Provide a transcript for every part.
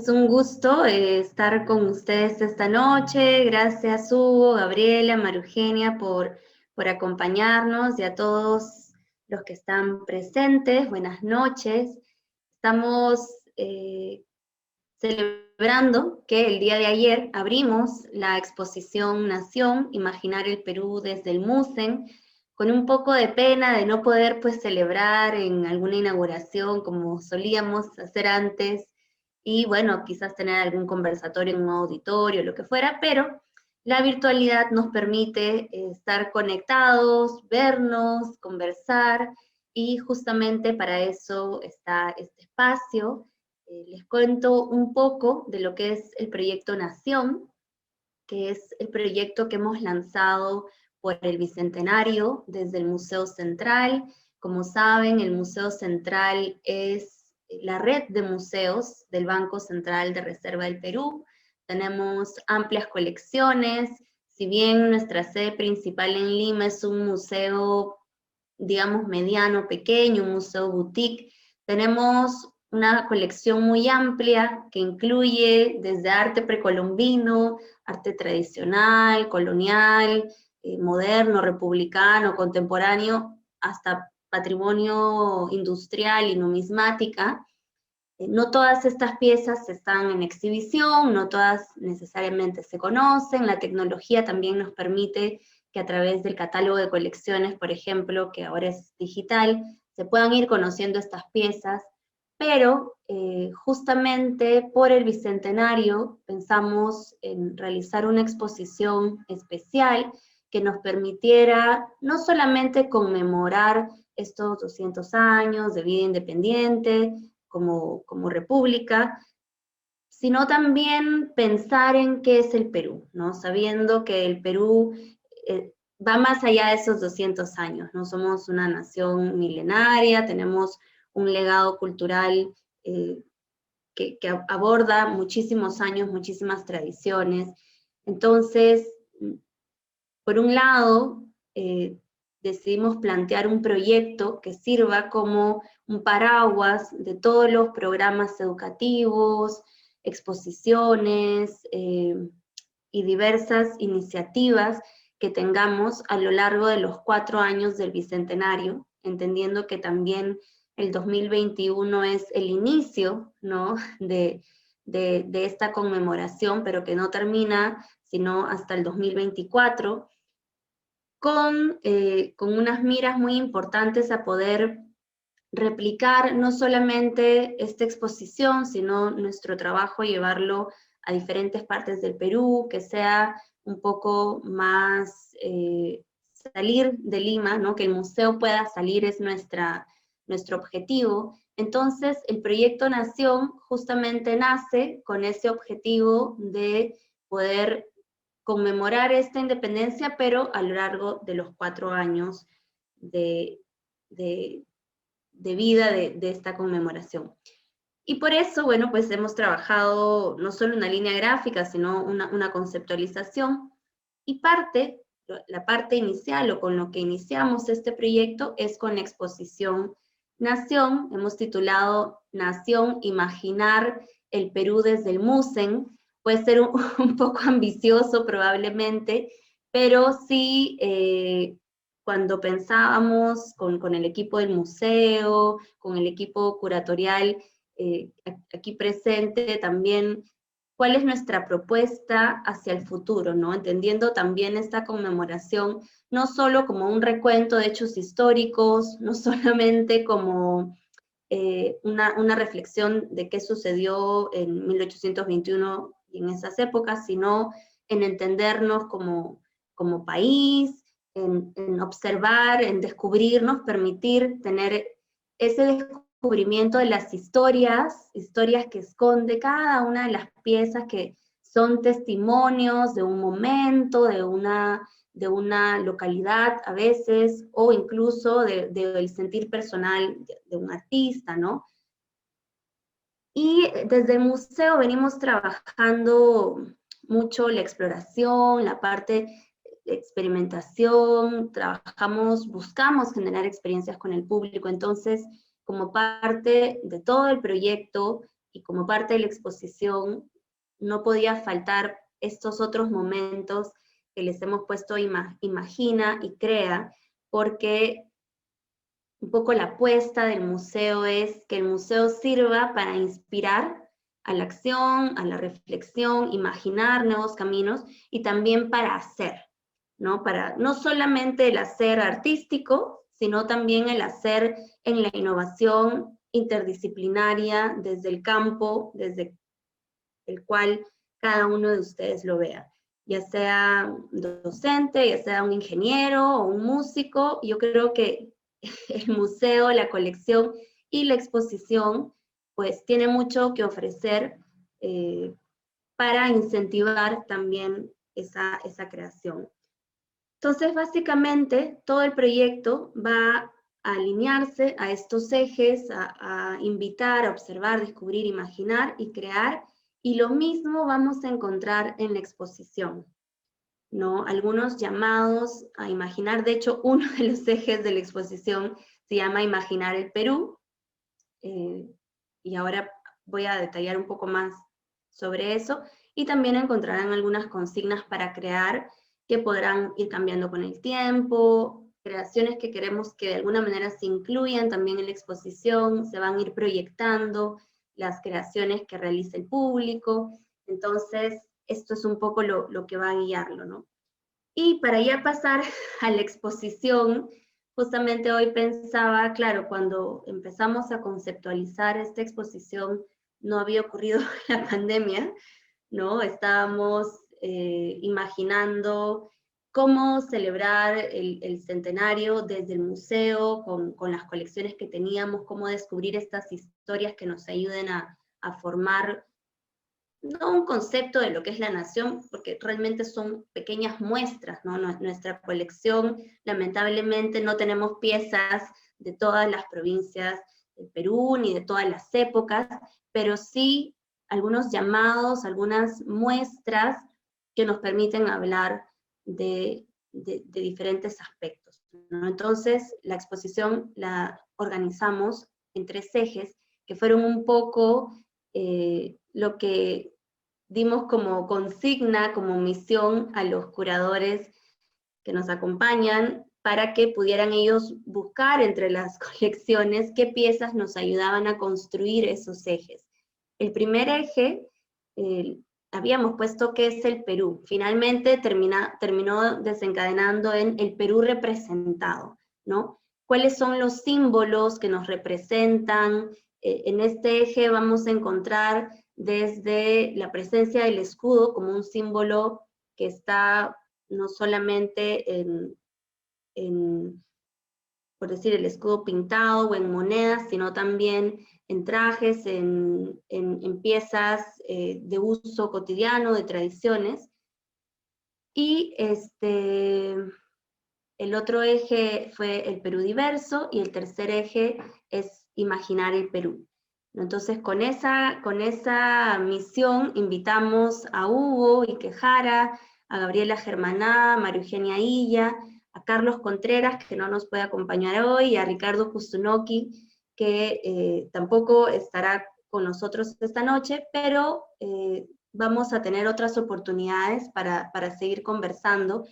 Es un gusto estar con ustedes esta noche. Gracias Hugo, Gabriela, Marugenia por acompañarnos y a todos los que están presentes. Buenas noches. Estamos celebrando que el día de ayer abrimos la exposición Nación, Imaginar el Perú desde el MUSEN, con un poco de pena de no poder pues celebrar en alguna inauguración como solíamos hacer antes, y bueno, quizás tener algún conversatorio en un auditorio, lo que fuera, pero la virtualidad nos permite estar conectados, vernos, conversar, y justamente para eso está este espacio. Les cuento un poco de lo que es el proyecto Nación, que es el proyecto que hemos lanzado por el Bicentenario desde el Museo Central. Como saben, el Museo Central es la red de museos del Banco Central de Reserva del Perú. Tenemos amplias colecciones. Si bien nuestra sede principal en Lima es un museo, digamos, mediano, pequeño, un museo boutique, tenemos una colección muy amplia que incluye desde arte precolombino, arte tradicional, colonial, moderno, republicano, contemporáneo, hasta patrimonio industrial y numismática. No todas estas piezas están en exhibición, no todas necesariamente se conocen. La tecnología también nos permite que a través del catálogo de colecciones, por ejemplo, que ahora es digital, se puedan ir conociendo estas piezas, pero justamente por el Bicentenario pensamos en realizar una exposición especial que nos permitiera no solamente conmemorar estos 200 años de vida independiente, como república, sino también pensar en qué es el Perú, ¿no? Sabiendo que el Perú va más allá de esos 200 años, ¿no? Somos una nación milenaria, tenemos un legado cultural que aborda muchísimos años, muchísimas tradiciones. Entonces, por un lado, decidimos plantear un proyecto que sirva como un paraguas de todos los programas educativos, exposiciones y diversas iniciativas que tengamos a lo largo de los 4 años del Bicentenario, entendiendo que también el 2021 es el inicio, ¿no?, de esta conmemoración, pero que no termina sino hasta el 2024, con unas miras muy importantes a poder replicar no solamente esta exposición, sino nuestro trabajo, llevarlo a diferentes partes del Perú, que sea un poco más salir de Lima, ¿no? Que el museo pueda salir es nuestro objetivo. Entonces, el proyecto Nación justamente nace con ese objetivo de poder conmemorar esta independencia, pero a lo largo de los 4 años de, de, de vida de esta conmemoración. Y por eso, bueno, pues hemos trabajado no solo una línea gráfica, sino una conceptualización, y la parte inicial o con lo que iniciamos este proyecto es con la exposición Nación. Hemos titulado Nación, Imaginar el Perú desde el MUSEN. Puede ser un poco ambicioso probablemente, pero sí, cuando pensábamos con el equipo del museo, con el equipo curatorial aquí presente, también cuál es nuestra propuesta hacia el futuro, ¿no? Entendiendo también esta conmemoración no solo como un recuento de hechos históricos, no solamente como una reflexión de qué sucedió en 1821 y en esas épocas, sino en entendernos como país, en observar, en descubrirnos, permitir tener ese descubrimiento de las historias que esconde cada una de las piezas, que son testimonios de un momento, de una localidad a veces, o incluso del sentir personal de un artista, ¿no? Y desde el museo venimos trabajando mucho la exploración, la parte de experimentación, buscamos generar experiencias con el público. Entonces, como parte de todo el proyecto y como parte de la exposición no podía faltar estos otros momentos que les hemos puesto imagina y crea, porque un poco la apuesta del museo es que el museo sirva para inspirar a la acción, a la reflexión, imaginar nuevos caminos y también para hacer, ¿no? Para no solamente el hacer artístico, sino también el hacer en la innovación interdisciplinaria desde el campo, desde el cual cada uno de ustedes lo vea, ya sea un docente, ya sea un ingeniero o un músico. Yo creo que el museo, la colección y la exposición, pues tiene mucho que ofrecer para incentivar también esa creación. Entonces, básicamente, todo el proyecto va a alinearse a estos ejes, a invitar, a observar, descubrir, imaginar y crear, y lo mismo vamos a encontrar en la exposición, ¿no? Algunos llamados a imaginar. De hecho, uno de los ejes de la exposición se llama Imaginar el Perú, y ahora voy a detallar un poco más sobre eso, y también encontrarán algunas consignas para crear que podrán ir cambiando con el tiempo, creaciones que queremos que de alguna manera se incluyan también en la exposición, se van a ir proyectando las creaciones que realiza el público. Entonces esto es un poco lo que va a guiarlo, ¿no? Y para ya pasar a la exposición, justamente hoy pensaba, claro, cuando empezamos a conceptualizar esta exposición, no había ocurrido la pandemia, ¿no? Estábamos imaginando cómo celebrar el centenario desde el museo, con las colecciones que teníamos, cómo descubrir estas historias que nos ayuden a formar no un concepto de lo que es la nación, porque realmente son pequeñas muestras, ¿no? Nuestra colección, lamentablemente, no tenemos piezas de todas las provincias del Perú, ni de todas las épocas, pero sí algunos llamados, algunas muestras que nos permiten hablar de diferentes aspectos, ¿no? Entonces, la exposición la organizamos en 3 ejes, que fueron un poco lo que dimos como consigna, como misión a los curadores que nos acompañan, para que pudieran ellos buscar entre las colecciones qué piezas nos ayudaban a construir esos ejes. El primer eje, habíamos puesto que es el Perú. Finalmente terminó desencadenando en el Perú representado, ¿no? ¿Cuáles son los símbolos que nos representan? En este eje vamos a encontrar desde la presencia del escudo como un símbolo que está no solamente por decir, el escudo pintado o en monedas, sino también en trajes, en piezas de uso cotidiano, de tradiciones. Y el otro eje fue el Perú diverso, y el tercer eje es imaginar el Perú. Entonces, con esa misión invitamos a Hugo Iquejara, a Gabriela Germaná, a María Eugenia Illa, a Carlos Contreras, que no nos puede acompañar hoy, y a Ricardo Kusunoki, que tampoco estará con nosotros esta noche, pero vamos a tener otras oportunidades para seguir conversando.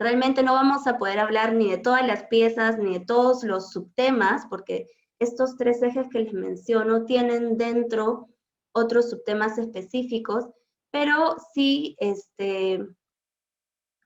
Realmente no vamos a poder hablar ni de todas las piezas, ni de todos los subtemas, porque estos 3 ejes que les menciono tienen dentro otros subtemas específicos, pero sí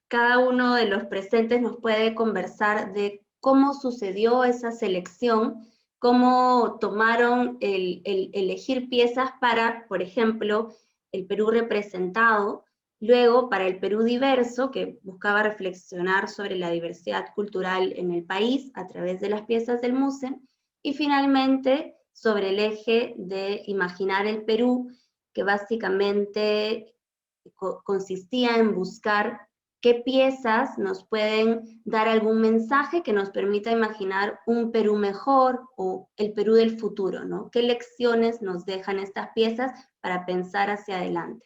cada uno de los presentes nos puede conversar de cómo sucedió esa selección, cómo tomaron el elegir piezas para, por ejemplo, el Perú representado. Luego, para el Perú diverso, que buscaba reflexionar sobre la diversidad cultural en el país a través de las piezas del MUSE. Y finalmente, sobre el eje de imaginar el Perú, que básicamente consistía en buscar qué piezas nos pueden dar algún mensaje que nos permita imaginar un Perú mejor o el Perú del futuro, ¿no? ¿Qué lecciones nos dejan estas piezas para pensar hacia adelante?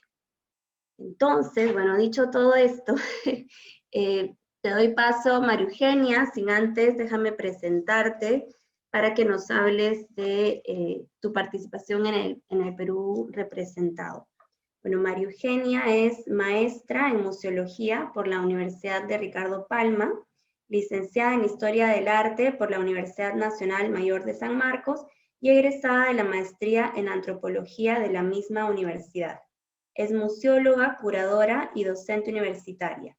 Entonces, bueno, dicho todo esto, te doy paso, María Eugenia, sin antes déjame presentarte. para que nos hables de tu participación en el Perú representado. Bueno, María Eugenia es maestra en museología por la Universidad de Ricardo Palma, licenciada en Historia del Arte por la Universidad Nacional Mayor de San Marcos y egresada de la maestría en Antropología de la misma universidad. Es museóloga, curadora y docente universitaria.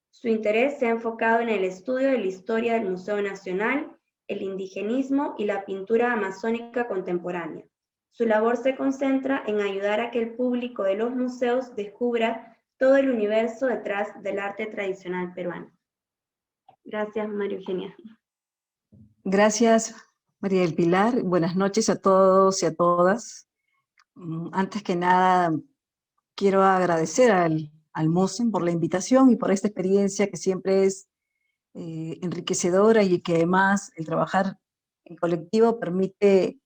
Su interés se ha enfocado en el estudio de la historia del Museo Nacional, el indigenismo y la pintura amazónica contemporánea. Su labor se concentra en ayudar a que el público de los museos descubra todo el universo detrás del arte tradicional peruano. Gracias, María Eugenia. Gracias, María del Pilar. Buenas noches a todos y a todas. Antes que nada, quiero agradecer al MUSEM por la invitación y por esta experiencia que siempre es enriquecedora y que además el trabajar en colectivo permite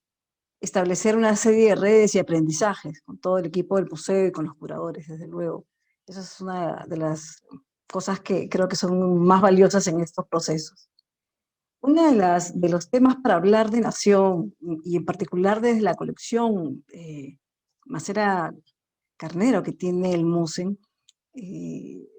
establecer una serie de redes y aprendizajes con todo el equipo del museo y con los curadores, desde luego. Esa es una de las cosas que creo que son más valiosas en estos procesos. Uno de los temas para hablar de Nación, y en particular desde la colección Macera Carnero que tiene el MUSEM,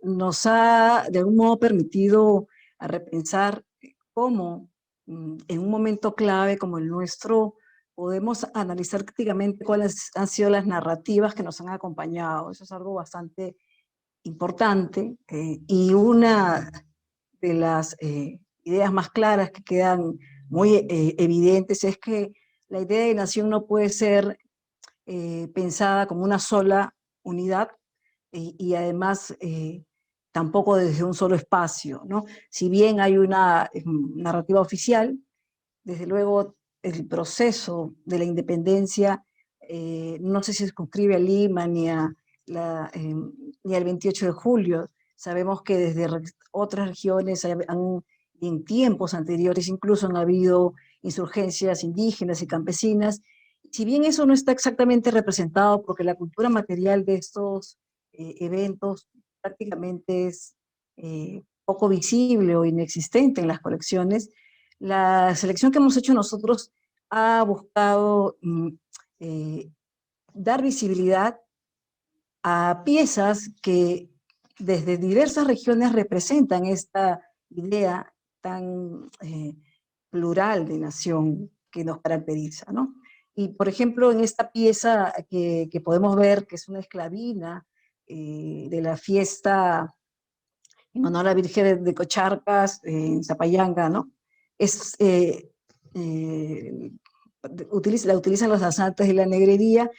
nos ha de algún modo permitido a repensar cómo en un momento clave como el nuestro podemos analizar críticamente cuáles han sido las narrativas que nos han acompañado. Eso es algo bastante importante y una de las ideas más claras que quedan muy evidentes es que la idea de nación no puede ser pensada como una sola unidad y además tampoco desde un solo espacio, ¿no? Si bien hay una narrativa oficial, desde luego el proceso de la independencia no se circunscribe a Lima ni al 28 de julio. Sabemos que desde otras regiones y en tiempos anteriores incluso han habido insurgencias indígenas y campesinas. Si bien eso no está exactamente representado porque la cultura material de estos eventos prácticamente es poco visible o inexistente en las colecciones, la selección que hemos hecho nosotros ha buscado dar visibilidad a piezas que desde diversas regiones representan esta idea tan plural de nación que nos caracteriza, ¿no? Y por ejemplo, en esta pieza que podemos ver, que es una esclavina de la fiesta en honor a la Virgen de Cocharcas, en Zapayanga, ¿no? Es, la utilizan los danzantes de la negrería.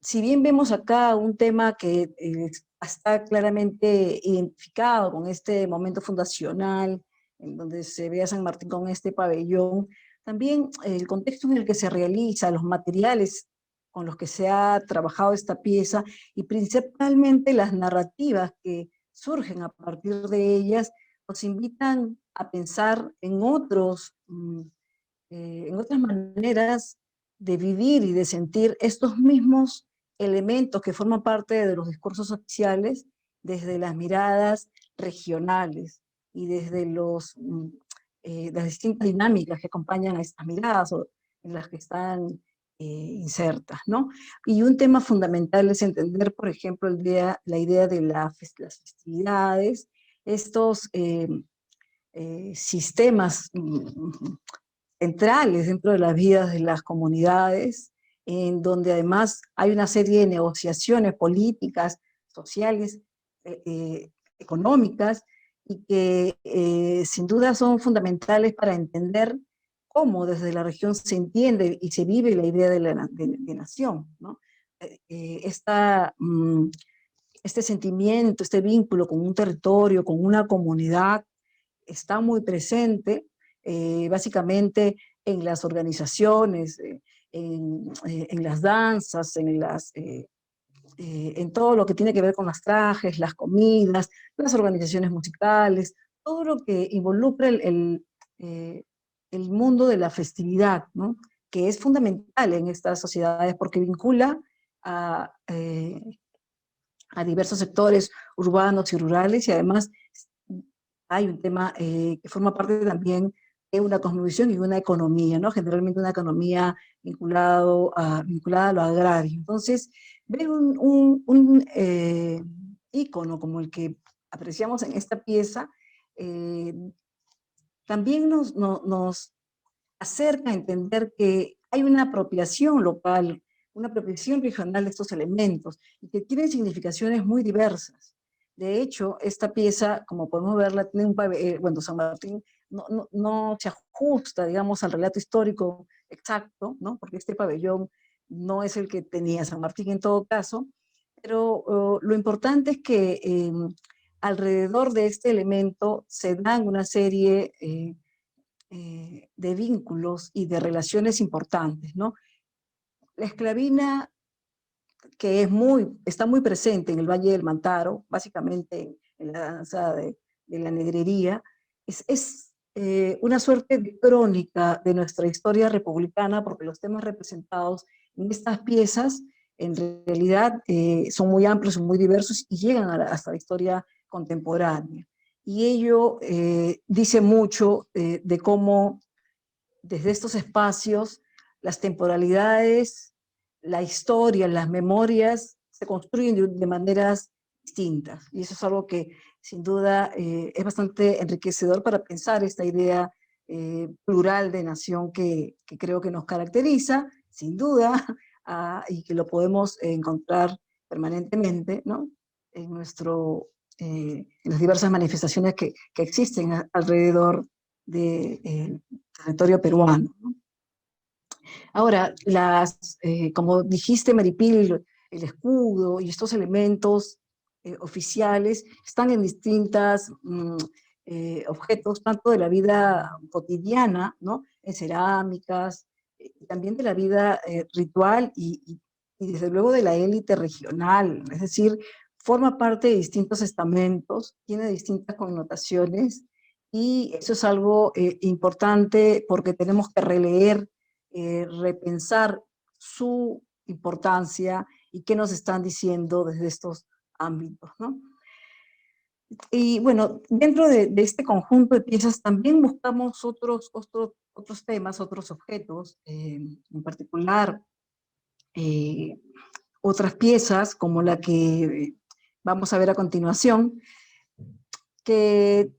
Si bien vemos acá un tema que está claramente identificado con este momento fundacional, en donde se ve a San Martín con este pabellón, también el contexto en el que se realiza, los materiales con los que se ha trabajado esta pieza y principalmente las narrativas que surgen a partir de ellas, nos invitan a pensar en en otras maneras de vivir y de sentir estos mismos elementos que forman parte de los discursos oficiales desde las miradas regionales y desde las distintas dinámicas que acompañan a estas miradas o en las que están insertas, ¿no? Y un tema fundamental es entender, por ejemplo, la idea de las festividades, estos sistemas centrales dentro de las vidas de las comunidades, en donde además hay una serie de negociaciones políticas, sociales, económicas, y que sin duda son fundamentales para entender cómo desde la región se entiende y se vive la idea de nación, ¿no? Este sentimiento, este vínculo con un territorio, con una comunidad, está muy presente, básicamente en las organizaciones, en las danzas, en todo lo que tiene que ver con los trajes, las comidas, las organizaciones musicales, todo lo que involucra el mundo de la festividad, ¿no? Que es fundamental en estas sociedades porque vincula a diversos sectores urbanos y rurales y además hay un tema que forma parte también una cosmovisión y una economía, ¿no? Generalmente una economía vinculada a lo agrario. Entonces, ver un ícono como el que apreciamos en esta pieza, eh, también nos acerca a entender que hay una apropiación local, una apropiación regional de estos elementos y que tienen significaciones muy diversas. De hecho, esta pieza, como podemos verla, tiene bueno, San Martín no se ajusta, digamos, al relato histórico exacto, ¿no? Porque este pabellón no es el que tenía San Martín en todo caso, pero lo importante es que alrededor de este elemento se dan una serie de vínculos y de relaciones importantes, ¿no? La esclavina, que está muy presente en el Valle del Mantaro, básicamente en la danza de la negrería, es una suerte de crónica de nuestra historia republicana, porque los temas representados en estas piezas en realidad son muy amplios, son muy diversos y llegan hasta la historia contemporánea. Y ello dice mucho de cómo desde estos espacios las temporalidades, la historia, las memorias se construyen de maneras distintas. Y eso es algo que sin duda es bastante enriquecedor para pensar esta idea plural de nación que creo que nos caracteriza, sin duda, y que lo podemos encontrar permanentemente, ¿no? En, en las diversas manifestaciones que existen alrededor del territorio peruano, ¿no? Ahora, como dijiste, Maripil, el escudo y estos elementos oficiales están en distintos objetos, tanto de la vida cotidiana, ¿no? En cerámicas, también de la vida ritual y desde luego de la élite regional, es decir, forma parte de distintos estamentos, tiene distintas connotaciones y eso es algo importante porque tenemos que releer, repensar su importancia y qué nos están diciendo desde estos ámbitos, ¿no? Y bueno, dentro de este conjunto de piezas también buscamos otros temas, otros objetos, en particular otras piezas como la que vamos a ver a continuación, que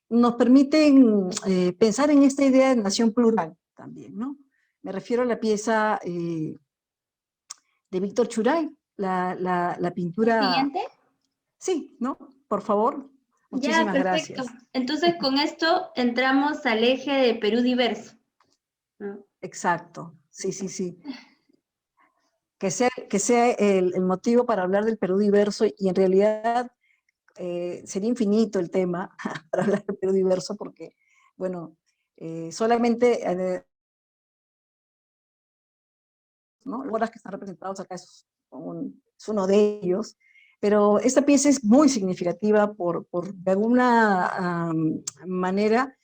nos permiten pensar en esta idea de nación plural también, ¿no? Me refiero a la pieza de Víctor Churay, la ¿La pintura. siguiente? Sí, ¿no? Por favor. Ya, Muchísimas perfecto. gracias. Entonces, con esto entramos al eje de Perú diverso, ¿no? Exacto. Sí, sí, sí. Que sea el motivo para hablar del Perú diverso y en realidad sería infinito el tema para hablar del Perú diverso porque, bueno, solamente ¿no? Obras que están representados acá es uno de ellos, pero esta pieza es muy significativa de alguna manera,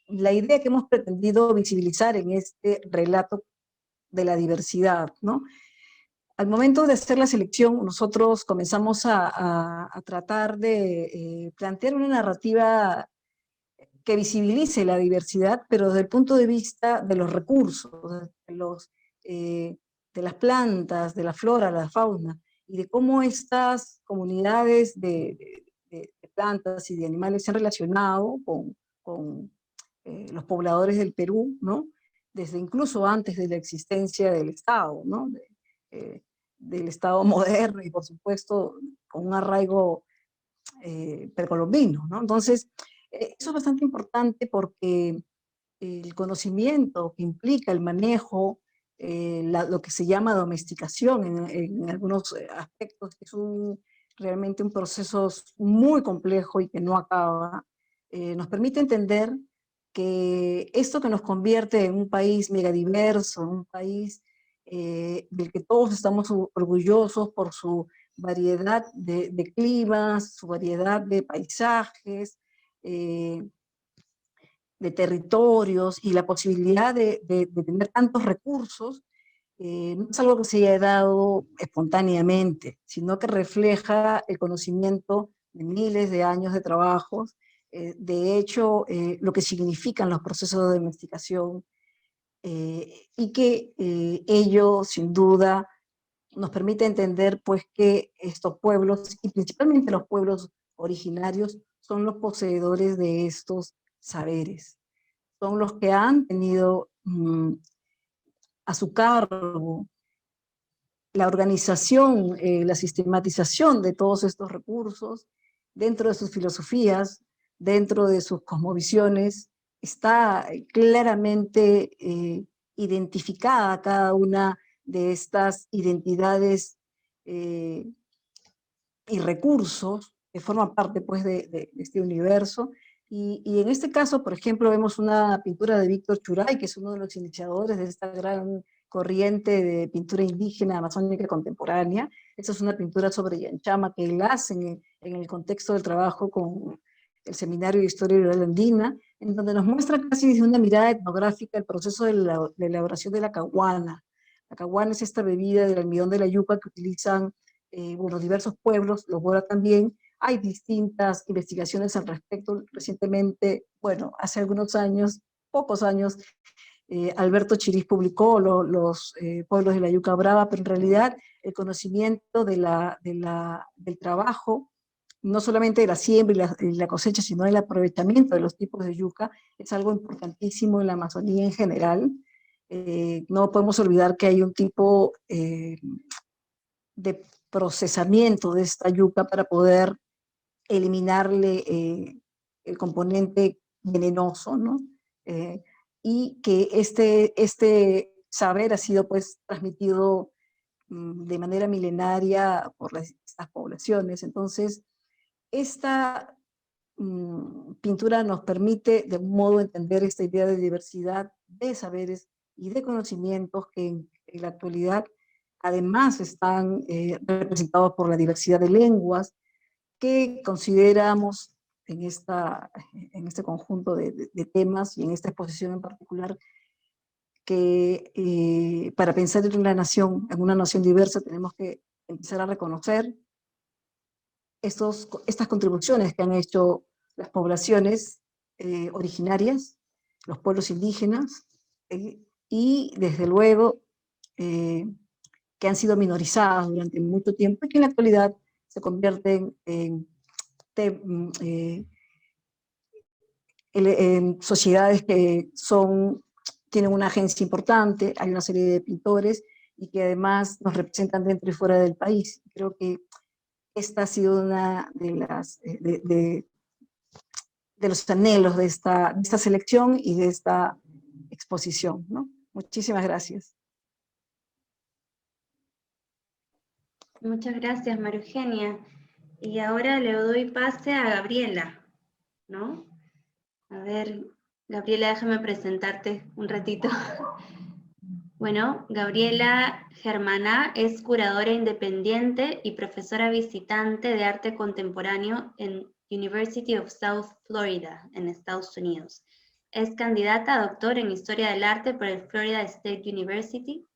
la idea que hemos pretendido visibilizar en este relato de la diversidad, ¿no? Al momento de hacer la selección, nosotros comenzamos a tratar de plantear una narrativa que visibilice la diversidad, pero desde el punto de vista de los recursos, eh, de las plantas, de la flora, la fauna, y de cómo estas comunidades de plantas y de animales se han relacionado con los pobladores del Perú, ¿no? Desde incluso antes de la existencia del Estado, ¿no? Del Estado moderno y por supuesto con un arraigo precolombino, ¿no? Entonces, eso es bastante importante porque el conocimiento que implica el manejo, lo que se llama domesticación en algunos aspectos, que es realmente un proceso muy complejo y que no acaba, nos permite entender que esto que nos convierte en un país megadiverso, un país del que todos estamos orgullosos por su variedad de climas, su variedad de paisajes, eh, de territorios y la posibilidad de tener tantos recursos, no es algo que se haya dado espontáneamente, sino que refleja el conocimiento de miles de años de trabajos de hecho, lo que significan los procesos de domesticación, y que ello, sin duda, nos permite entender pues que estos pueblos, y principalmente los pueblos originarios, son los poseedores de estos saberes. Son los que han tenido a su cargo la organización, la sistematización de todos estos recursos dentro de sus filosofías, dentro de sus cosmovisiones. Está claramente identificada cada una de estas identidades y recursos que forman parte pues, de este universo. Y en este caso, por ejemplo, vemos una pintura de Víctor Churay, que es uno de los iniciadores de esta gran corriente de pintura indígena amazónica contemporánea. Esta es una pintura sobre Yanchama que él hace en el contexto del trabajo con el Seminario de Historia Rural Andina, en donde nos muestra casi desde una mirada etnográfica el proceso de la elaboración de la caguana. La caguana es esta bebida del almidón de la yuca que utilizan bueno, diversos pueblos, los Bora también. Hay distintas investigaciones al respecto. Recientemente, bueno, hace algunos años, pocos años, Alberto Chiris publicó los pueblos de la yuca brava, pero en realidad el conocimiento del trabajo, no solamente de la siembra y la cosecha, sino del aprovechamiento de los tipos de yuca, es algo importantísimo en la Amazonía en general. No podemos olvidar que hay un tipo de procesamiento de esta yuca para poder eliminarle el componente venenoso, ¿no? Y que este saber ha sido pues transmitido de manera milenaria por estas poblaciones. Entonces, esta pintura nos permite de un modo entender esta idea de diversidad de saberes y de conocimientos que en la actualidad además están representados por la diversidad de lenguas que consideramos en este conjunto de temas y en esta exposición en particular que para pensar en una nación diversa, tenemos que empezar a reconocer estas contribuciones que han hecho las poblaciones originarias, los pueblos indígenas, y desde luego que han sido minorizadas durante mucho tiempo y que en la actualidad se convierten en sociedades que tienen una agencia importante. Hay una serie de pintores y que además nos representan dentro y fuera del país. Creo que esta ha sido una de los anhelos de esta selección y de esta exposición, ¿no? Muchísimas gracias. Muchas gracias, María Eugenia. Y ahora le doy pase a Gabriela, ¿no? A ver, Gabriela, déjame presentarte un ratito. Bueno, Gabriela Germaná es curadora independiente y profesora visitante de arte contemporáneo en University of South Florida, en Estados Unidos. Es candidata a doctor en Historia del Arte por el Florida State University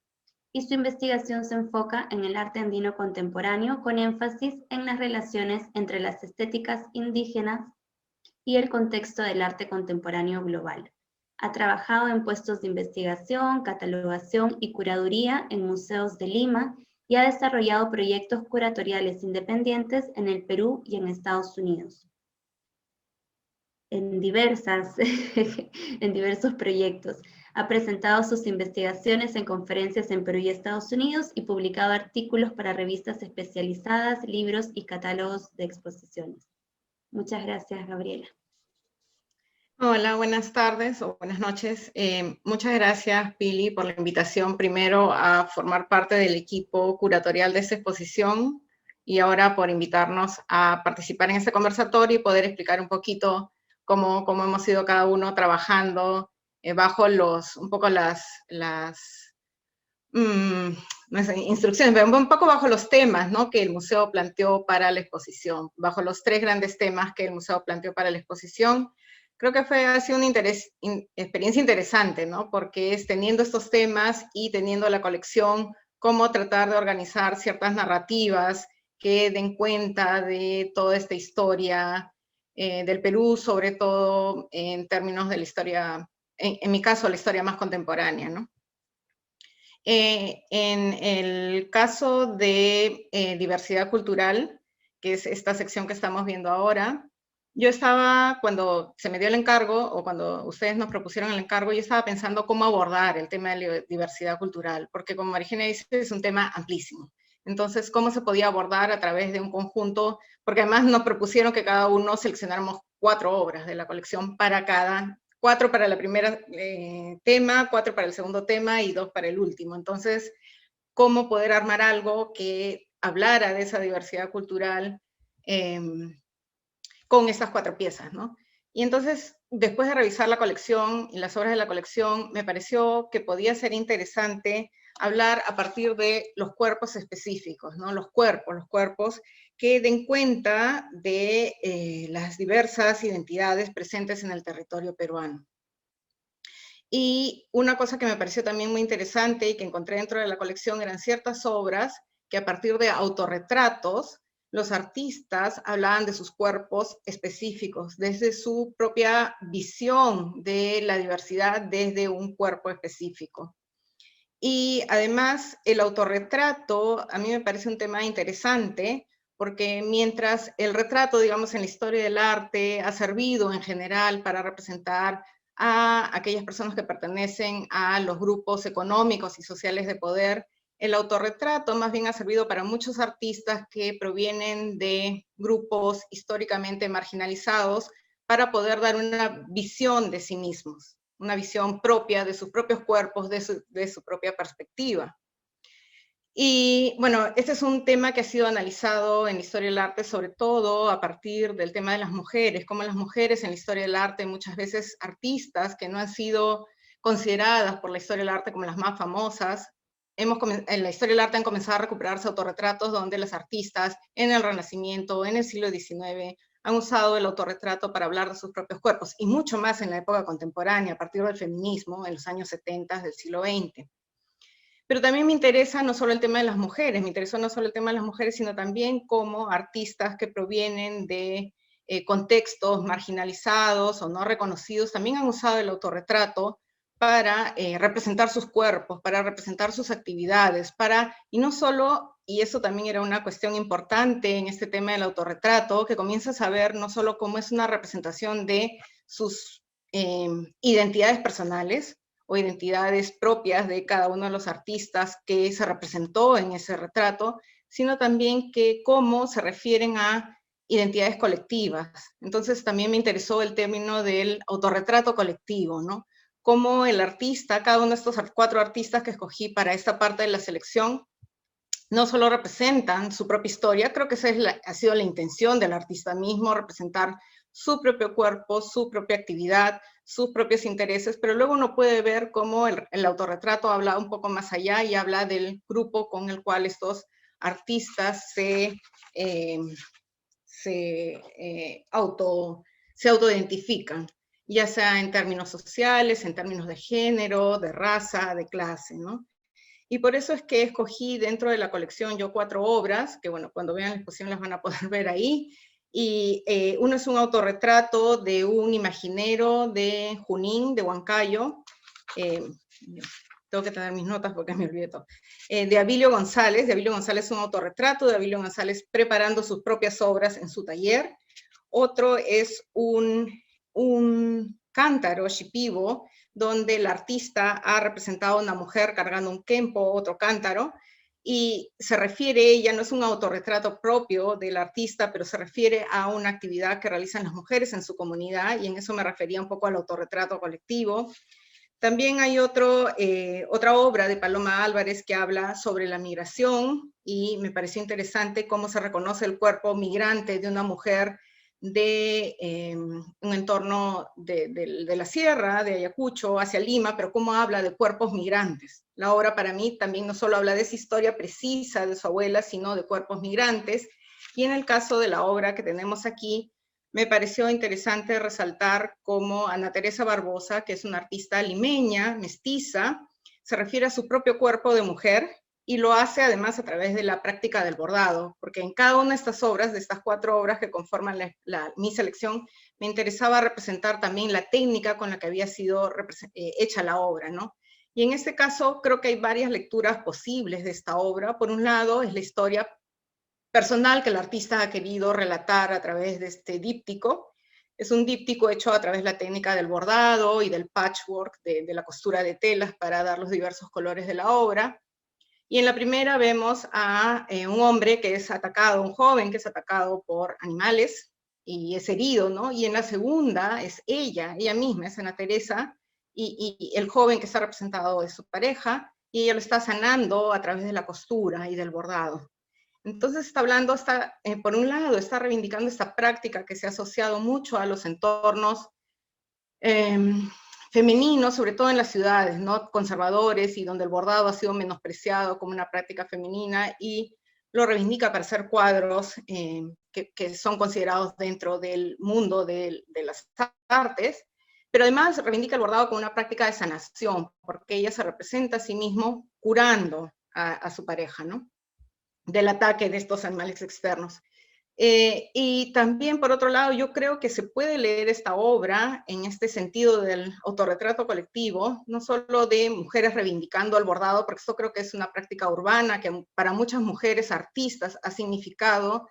y su investigación se enfoca en el arte andino contemporáneo con énfasis en las relaciones entre las estéticas indígenas y el contexto del arte contemporáneo global. Ha trabajado en puestos de investigación, catalogación y curaduría en museos de Lima y ha desarrollado proyectos curatoriales independientes en el Perú y en Estados Unidos. En diversos proyectos. Ha presentado sus investigaciones en conferencias en Perú y Estados Unidos y publicado artículos para revistas especializadas, libros y catálogos de exposiciones. Muchas gracias, Gabriela. Hola, buenas tardes o buenas noches. Muchas gracias, Pili, por la invitación primero a formar parte del equipo curatorial de esta exposición y ahora por invitarnos a participar en este conversatorio y poder explicar un poquito cómo hemos ido cada uno trabajando bajo un poco las instrucciones, pero un poco bajo los temas, ¿no?, que el museo planteó para la exposición, bajo los 3 grandes temas que el museo planteó para la exposición. Creo que ha sido una experiencia interesante, ¿no? Porque es teniendo estos temas y teniendo la colección, cómo tratar de organizar ciertas narrativas que den cuenta de toda esta historia del Perú, sobre todo en términos de la historia, en mi caso, la historia más contemporánea, ¿no? En el caso de diversidad cultural, que es esta sección que estamos viendo ahora, yo estaba, cuando se me dio el encargo, o cuando ustedes nos propusieron el encargo, yo estaba pensando cómo abordar el tema de la diversidad cultural, porque como Marigena dice, es un tema amplísimo. Entonces, ¿cómo se podía abordar a través de un conjunto? Porque además nos propusieron que cada uno seleccionáramos 4 obras de la colección para cada, 4 para la primera tema, 4 para el segundo tema y 2 para el último. Entonces, ¿cómo poder armar algo que hablara de esa diversidad cultural con estas 4 piezas, ¿no? Y entonces, después de revisar la colección y las obras de la colección, me pareció que podía ser interesante hablar a partir de los cuerpos específicos, ¿no? Los cuerpos que den cuenta de las diversas identidades presentes en el territorio peruano. Y una cosa que me pareció también muy interesante y que encontré dentro de la colección eran ciertas obras que a partir de autorretratos, los artistas hablaban de sus cuerpos específicos, desde su propia visión de la diversidad desde un cuerpo específico. Y además, el autorretrato a mí me parece un tema interesante, porque mientras el retrato, digamos, en la historia del arte ha servido en general para representar a aquellas personas que pertenecen a los grupos económicos y sociales de poder, el autorretrato más bien ha servido para muchos artistas que provienen de grupos históricamente marginalizados para poder dar una visión de sí mismos, una visión propia de sus propios cuerpos, de su propia perspectiva. Y bueno, este es un tema que ha sido analizado en la historia del arte, sobre todo a partir del tema de las mujeres, como las mujeres en la historia del arte, muchas veces artistas que no han sido consideradas por la historia del arte como las más famosas, en la historia del arte han comenzado a recuperarse autorretratos donde los artistas en el Renacimiento, en el siglo XIX, han usado el autorretrato para hablar de sus propios cuerpos, y mucho más en la época contemporánea, a partir del feminismo, en los años 70 del siglo XX. Pero también me interesa no solo el tema de las mujeres, me interesó no solo el tema de las mujeres, sino también cómo artistas que provienen de contextos marginalizados o no reconocidos también han usado el autorretrato para representar sus cuerpos, para representar sus actividades, y no solo, y eso también era una cuestión importante en este tema del autorretrato, que comienzas a ver no solo cómo es una representación de sus identidades personales, o identidades propias de cada uno de los artistas que se representó en ese retrato, sino también que cómo se refieren a identidades colectivas. Entonces también me interesó el término del autorretrato colectivo, ¿no? Cómo el artista, cada uno de estos 4 artistas que escogí para esta parte de la selección, no solo representan su propia historia, creo que esa ha sido la intención del artista mismo, representar su propio cuerpo, su propia actividad, sus propios intereses, pero luego uno puede ver cómo el autorretrato habla un poco más allá y habla del grupo con el cual estos artistas se autoidentifican, ya sea en términos sociales, en términos de género, de raza, de clase, ¿no? Y por eso es que escogí dentro de la colección yo 4 obras, que bueno, cuando vean la exposición las van a poder ver ahí. Y uno es un autorretrato de un imaginero de Junín, de Huancayo. Tengo que tener mis notas porque me olvidé todo. De Abilio González. De Abilio González es un autorretrato de Abilio González preparando sus propias obras en su taller. Otro es un cántaro shipibo, donde el artista ha representado a una mujer cargando un kempo, otro cántaro, y se refiere, ella no es un autorretrato propio del artista, pero se refiere a una actividad que realizan las mujeres en su comunidad, y en eso me refería un poco al autorretrato colectivo. También hay otra obra de Paloma Álvarez que habla sobre la migración, y me pareció interesante cómo se reconoce el cuerpo migrante de una mujer de un entorno de la sierra, de Ayacucho, hacia Lima, pero cómo habla de cuerpos migrantes. La obra para mí también no solo habla de esa historia precisa de su abuela, sino de cuerpos migrantes. Y en el caso de la obra que tenemos aquí, me pareció interesante resaltar cómo Ana Teresa Barbosa, que es una artista limeña, mestiza, se refiere a su propio cuerpo de mujer y lo hace además a través de la práctica del bordado, porque en cada una de estas obras, de estas 4 obras que conforman mi selección, me interesaba representar también la técnica con la que había sido hecha la obra, ¿no? Y en este caso creo que hay varias lecturas posibles de esta obra. Por un lado es la historia personal que el artista ha querido relatar a través de este díptico. Es un díptico hecho a través de la técnica del bordado y del patchwork, de la costura de telas para dar los diversos colores de la obra. Y en la primera vemos a un hombre que es atacado, un joven que es atacado por animales y es herido, ¿no? Y en la segunda es ella misma, es Ana Teresa, y el joven que está representado es su pareja, y ella lo está sanando a través de la costura y del bordado. Entonces está hablando, por un lado, está reivindicando esta práctica que se ha asociado mucho a los entornos femeninos, sobre todo en las ciudades, ¿no? Conservadores, y donde el bordado ha sido menospreciado como una práctica femenina, y lo reivindica para hacer cuadros que son considerados dentro del mundo de las artes, pero además reivindica el bordado como una práctica de sanación, porque ella se representa a sí mismo curando a su pareja, ¿no? Del ataque de estos animales externos. Y también, por otro lado, yo creo que se puede leer esta obra en este sentido del autorretrato colectivo, no solo de mujeres reivindicando el bordado, porque esto creo que es una práctica urbana que para muchas mujeres artistas ha significado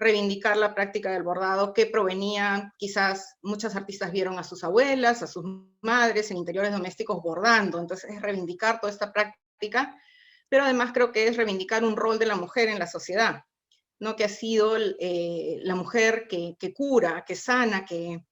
reivindicar la práctica del bordado, que provenía, quizás muchas artistas vieron a sus abuelas, a sus madres en interiores domésticos bordando, entonces es reivindicar toda esta práctica, pero además creo que es reivindicar un rol de la mujer en la sociedad, ¿no? Que ha sido la mujer que cura, que sana, que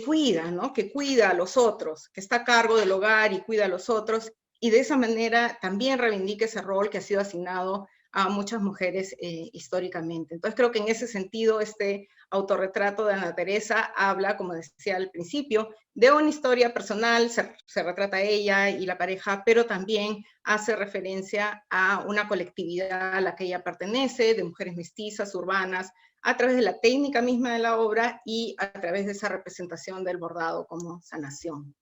cuida, ¿no? Que cuida a los otros, que está a cargo del hogar y cuida a los otros, y de esa manera también reivindica ese rol que ha sido asignado a muchas mujeres históricamente. Entonces creo que en ese sentido este autorretrato de Ana Teresa habla, como decía al principio, de una historia personal, se retrata a ella y la pareja, pero también hace referencia a una colectividad a la que ella pertenece, de mujeres mestizas, urbanas, a través de la técnica misma de la obra y a través de esa representación del bordado como sanación.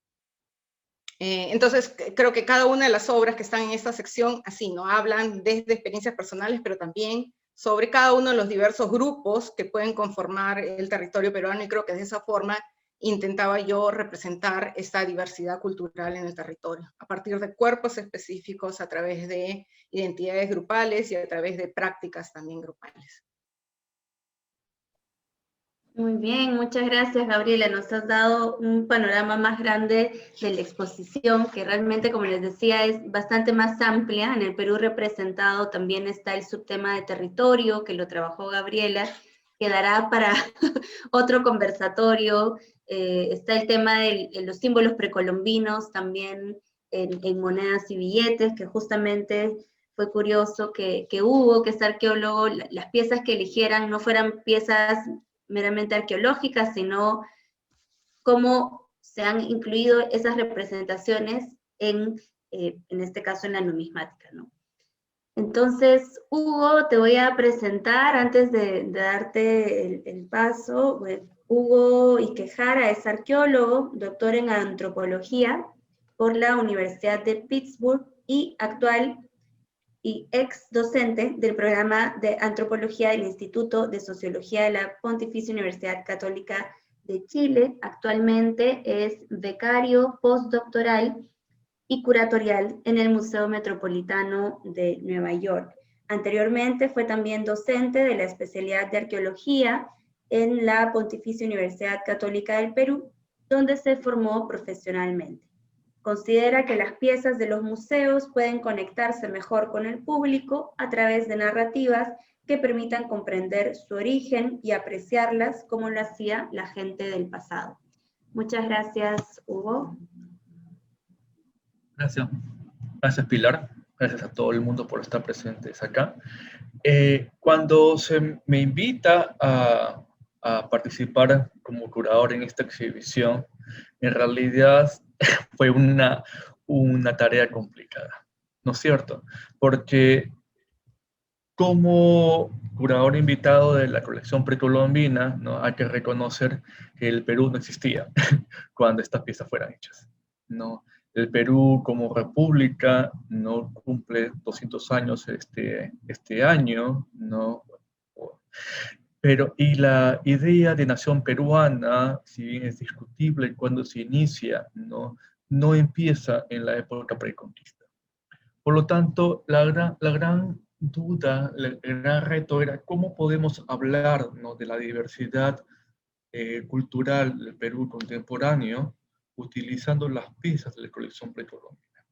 Entonces, creo que cada una de las obras que están en esta sección, así, ¿no? Hablan desde experiencias personales, pero también sobre cada uno de los diversos grupos que pueden conformar el territorio peruano, y creo que de esa forma intentaba yo representar esta diversidad cultural en el territorio, a partir de cuerpos específicos, a través de identidades grupales y a través de prácticas también grupales. Muy bien, muchas gracias, Gabriela. Nos has dado un panorama más grande de la exposición, que realmente, como les decía, es bastante más amplia. En el Perú representado también está el subtema de territorio, que lo trabajó Gabriela, que dará para otro conversatorio. Está el tema de los símbolos precolombinos, también en monedas y billetes, que justamente fue curioso que Hugo, que es arqueólogo, las piezas que eligieran no fueran piezas meramente arqueológicas, sino cómo se han incluido esas representaciones en este caso en la numismática, ¿no? Entonces, Hugo, te voy a presentar, antes de darte el paso. Bueno, Hugo Iquejara es arqueólogo, doctor en antropología por la Universidad de Pittsburgh y actual y ex docente del programa de antropología del Instituto de Sociología de la Pontificia Universidad Católica de Chile. Actualmente es becario postdoctoral y curatorial en el Museo Metropolitano de Nueva York. Anteriormente fue también docente de la especialidad de arqueología en la Pontificia Universidad Católica del Perú, donde se formó profesionalmente. Considera que las piezas de los museos pueden conectarse mejor con el público a través de narrativas que permitan comprender su origen y apreciarlas como lo hacía la gente del pasado. Muchas gracias, Hugo. Gracias. Gracias, Pilar. Gracias a todo el mundo por estar presentes acá. Cuando se me invita a participar como curador en esta exhibición, en realidad fue una tarea complicada, ¿no es cierto? Porque como curador invitado de la colección precolombina, ¿no? Hay que reconocer que el Perú no existía cuando estas piezas fueran hechas, ¿no? El Perú como república no cumple 200 años este año, ¿no? Pero, y la idea de nación peruana, si bien es discutible cuando se inicia, no empieza en la época preconquista. Por lo tanto, la gran duda, el gran reto era cómo podemos hablar, ¿no?, de la diversidad cultural del Perú contemporáneo utilizando las piezas de la colección precolombina.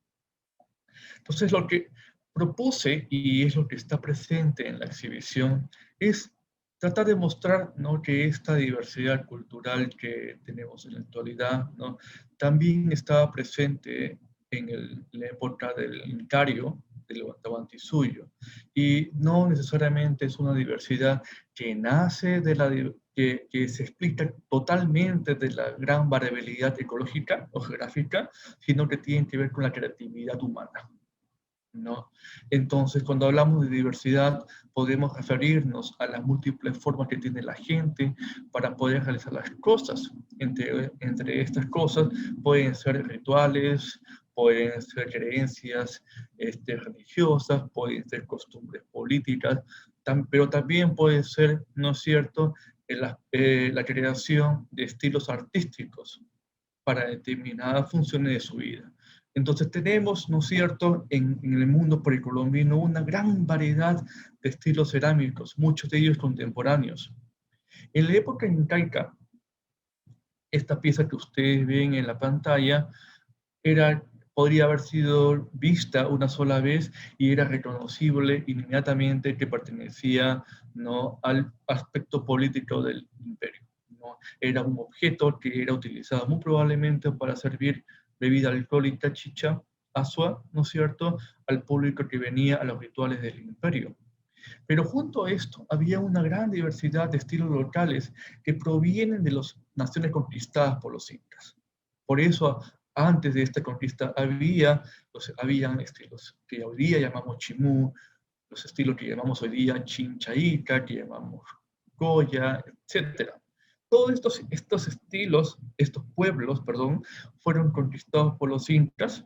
Entonces, lo que propuse, y es lo que está presente en la exhibición, es tratar de mostrar, ¿no?, que esta diversidad cultural que tenemos en la actualidad, ¿no?, también estaba presente en la época del Incario, del Tahuantinsuyo, y no necesariamente es una diversidad que nace de que se explica totalmente de la gran variabilidad ecológica o geográfica, sino que tiene que ver con la creatividad humana, ¿no? Entonces, cuando hablamos de diversidad, podemos referirnos a las múltiples formas que tiene la gente para poder realizar las cosas. Entre estas cosas pueden ser rituales, pueden ser creencias religiosas, pueden ser costumbres políticas, pero también puede ser, ¿no es cierto?, la creación de estilos artísticos para determinadas funciones de su vida. Entonces tenemos, ¿no es cierto?, en el mundo precolombino una gran variedad de estilos cerámicos, muchos de ellos contemporáneos. En la época incaica, esta pieza que ustedes ven en la pantalla podría haber sido vista una sola vez y era reconocible inmediatamente que pertenecía, ¿no?, al aspecto político del imperio, ¿no? Era un objeto que era utilizado muy probablemente para servir bebida alcohólica, chicha, asua, ¿no es cierto?, al público que venía a los rituales del imperio. Pero junto a esto había una gran diversidad de estilos locales que provienen de las naciones conquistadas por los incas. Por eso, antes de esta conquista, habían estilos que hoy día llamamos chimú, los estilos que llamamos hoy día chinchaíca, que llamamos goya, etc. Todos estos estilos, estos pueblos, perdón, fueron conquistados por los incas.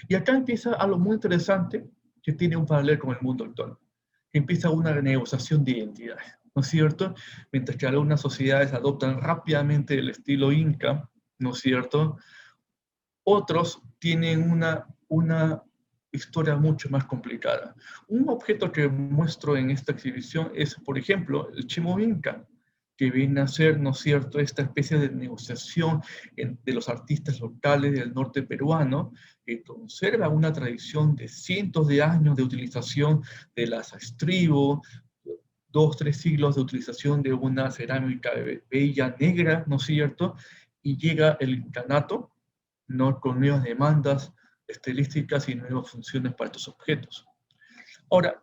Y acá empieza algo muy interesante que tiene un paralelo con el mundo actual. Empieza una negociación de identidades, ¿no es cierto? Mientras que algunas sociedades adoptan rápidamente el estilo inca, ¿no es cierto?, otros tienen una historia mucho más complicada. Un objeto que muestro en esta exhibición es, por ejemplo, el Chimo Inca, que viene a ser, ¿no es cierto?, esta especie de negociación de los artistas locales del norte peruano, que conserva una tradición de cientos de años de utilización de las estribo, 2-3 siglos de utilización de una cerámica bella negra, ¿no es cierto?, y llega el incanato, ¿no?, con nuevas demandas estilísticas y nuevas funciones para estos objetos. Ahora,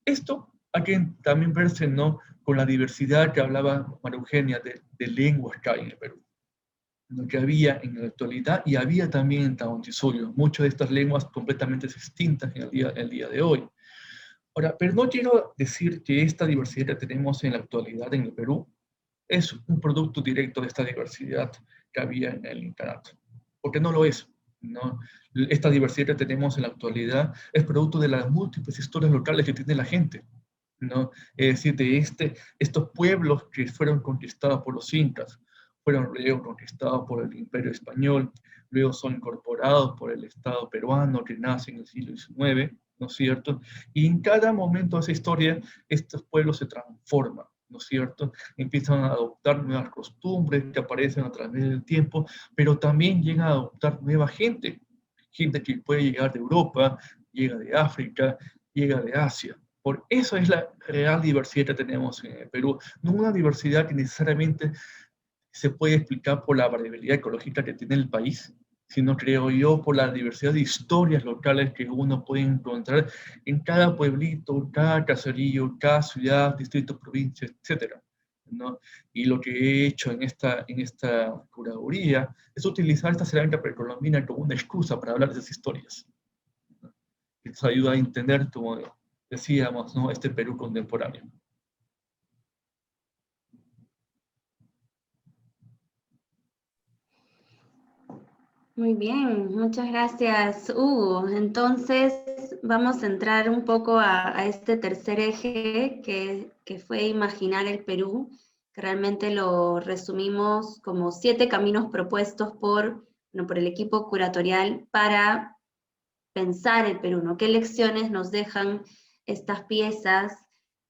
esto hay que también verse, ¿no?, con la diversidad que hablaba María Eugenia de lenguas que hay en el Perú, lo que había en la actualidad y había también en Tahuantinsuyo, muchas de estas lenguas completamente distintas en el día de hoy. Ahora, pero no quiero decir que esta diversidad que tenemos en la actualidad en el Perú es un producto directo de esta diversidad que había en el incanato, porque no lo es, ¿no? Esta diversidad que tenemos en la actualidad es producto de las múltiples historias locales que tiene la gente, ¿no? Es decir, de estos pueblos que fueron conquistados por los incas, fueron luego conquistados por el Imperio Español, luego son incorporados por el Estado peruano que nace en el siglo XIX, ¿no es cierto? Y en cada momento de esa historia, estos pueblos se transforman, ¿no es cierto? Empiezan a adoptar nuevas costumbres que aparecen a través del tiempo, pero también llegan a adoptar nueva gente, gente que puede llegar de Europa, llega de África, llega de Asia. Por eso es la real diversidad que tenemos en el Perú, no una diversidad que necesariamente se puede explicar por la variabilidad ecológica que tiene el país, sino creo yo por la diversidad de historias locales que uno puede encontrar en cada pueblito, cada caserío, cada ciudad, distrito, provincia, etc., ¿no? Y lo que he hecho en esta curaduría es utilizar esta cerámica precolombina como una excusa para hablar de esas historias, ¿no? Que nos ayuda a entender, como decíamos, ¿no?, este Perú contemporáneo. Muy bien, muchas gracias, Hugo. Entonces, vamos a entrar un poco a este tercer eje que fue imaginar el Perú, que realmente lo resumimos como 7 caminos propuestos por el equipo curatorial para pensar el Perú, ¿no? ¿Qué lecciones nos dejan estas piezas,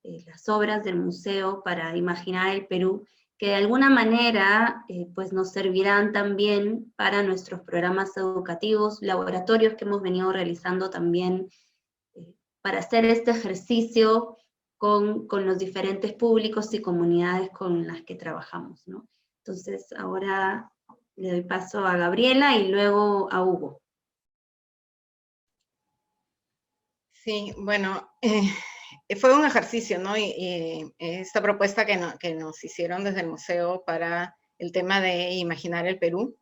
las obras del museo para imaginar el Perú, que de alguna manera pues nos servirán también para nuestros programas educativos, laboratorios que hemos venido realizando también para hacer este ejercicio con los diferentes públicos y comunidades con las que trabajamos, ¿no? Entonces ahora le doy paso a Gabriela y luego a Hugo. Sí, bueno, fue un ejercicio, ¿no? Y esta propuesta que nos hicieron desde el museo para el tema de imaginar el Perú.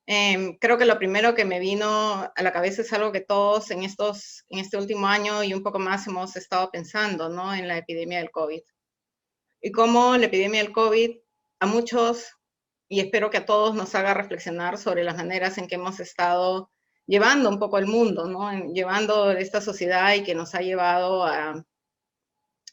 Creo que lo primero que me vino a la cabeza es algo que todos en este último año y un poco más hemos estado pensando, ¿no? En la epidemia del COVID. Y cómo la epidemia del COVID a muchos, y espero que a todos, nos haga reflexionar sobre las maneras en que hemos estado llevando un poco el mundo, ¿no? Llevando esta sociedad y que nos ha llevado a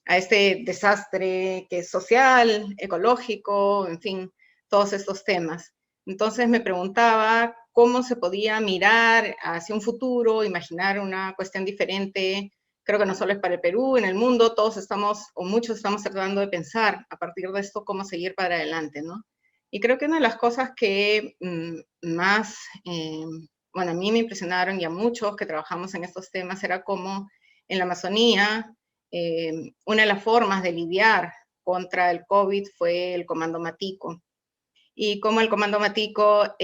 este desastre que es social, ecológico, en fin, todos estos temas. Entonces me preguntaba cómo se podía mirar hacia un futuro, imaginar una cuestión diferente. Creo que no solo es para el Perú, en el mundo todos estamos, o muchos estamos tratando de pensar a partir de esto cómo seguir para adelante, ¿no? Y creo que una de las cosas que más, bueno, a mí me impresionaron y a muchos que trabajamos en estos temas era cómo en la Amazonía, una de las formas de lidiar contra el COVID fue el Comando Matico. Y como el Comando Matico,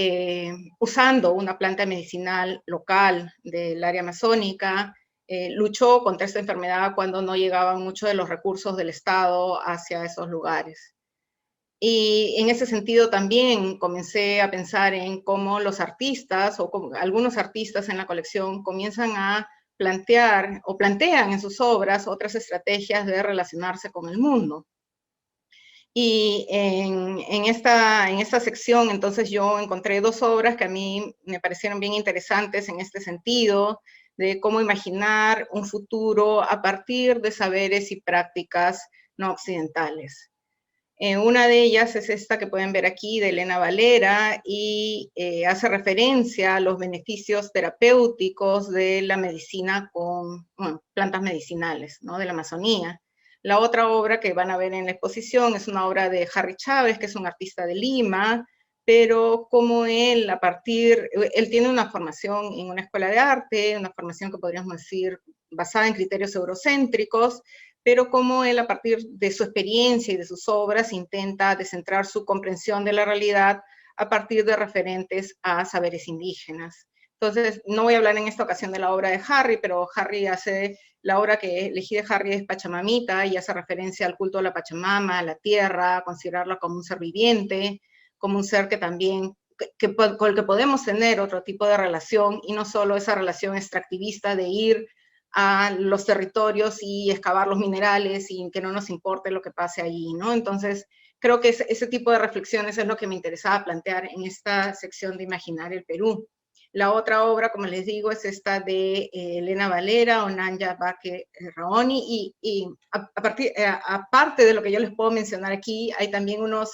usando una planta medicinal local del área amazónica, luchó contra esta enfermedad cuando no llegaban muchos de los recursos del Estado hacia esos lugares. Y en ese sentido también comencé a pensar en cómo los artistas, o como algunos artistas en la colección, comienzan a plantear o plantean en sus obras otras estrategias de relacionarse con el mundo. Y en esta sección, entonces yo encontré 2 obras que a mí me parecieron bien interesantes en este sentido, de cómo imaginar un futuro a partir de saberes y prácticas no occidentales. Una de ellas es esta que pueden ver aquí, de Elena Valera, y hace referencia a los beneficios terapéuticos de la medicina con plantas medicinales, ¿no? De la Amazonía. La otra obra que van a ver en la exposición es una obra de Harry Chávez, que es un artista de Lima, pero como él tiene una formación en una escuela de arte, una formación que podríamos decir basada en criterios eurocéntricos, pero como él a partir de su experiencia y de sus obras intenta descentrar su comprensión de la realidad a partir de referentes a saberes indígenas. Entonces, no voy a hablar en esta ocasión de la obra de Harry, pero la obra que elegí de Harry es Pachamamita y hace referencia al culto a la Pachamama, a la tierra, considerarla como un ser viviente, como un ser que también con el que podemos tener otro tipo de relación y no solo esa relación extractivista de ir a los territorios y excavar los minerales y que no nos importe lo que pase allí, ¿no? Entonces, creo que ese tipo de reflexiones es lo que me interesaba plantear en esta sección de Imaginar el Perú. La otra obra, como les digo, es esta de Elena Valera, Onanya Baque Raoni, y aparte de lo que yo les puedo mencionar aquí, hay también unos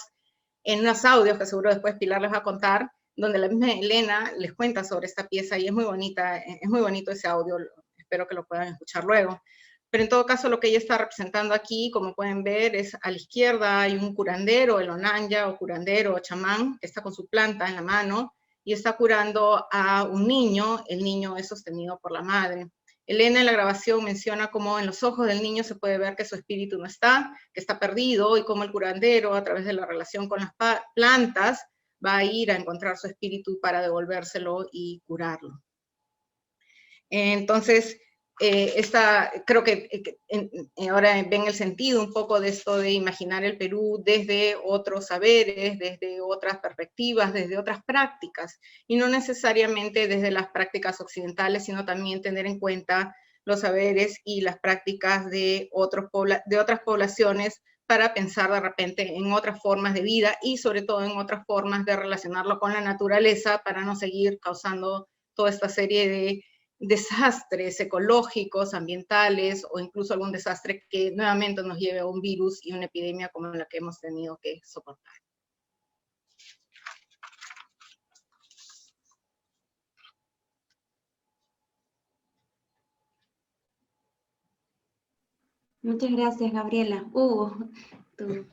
audios que seguro después Pilar les va a contar, donde la misma Elena les cuenta sobre esta pieza y es muy bonita, es muy bonito ese audio, espero que lo puedan escuchar luego. Pero en todo caso, lo que ella está representando aquí, como pueden ver, es a la izquierda hay un curandero, el onanya o curandero o chamán, que está con su planta en la mano y está curando a un niño. El niño es sostenido por la madre. Elena en la grabación menciona cómo en los ojos del niño se puede ver que su espíritu no está, que está perdido, y cómo el curandero, a través de la relación con las plantas, va a ir a encontrar su espíritu para devolvérselo y curarlo. Entonces, creo que ahora ven el sentido un poco de esto de imaginar el Perú desde otros saberes, desde otras perspectivas, desde otras prácticas, y no necesariamente desde las prácticas occidentales, sino también tener en cuenta los saberes y las prácticas de otras poblaciones para pensar de repente en otras formas de vida y sobre todo en otras formas de relacionarlo con la naturaleza para no seguir causando toda esta serie de desastres ecológicos, ambientales o incluso algún desastre que nuevamente nos lleve a un virus y una epidemia como la que hemos tenido que soportar. Muchas gracias, Gabriela. Hugo, tú.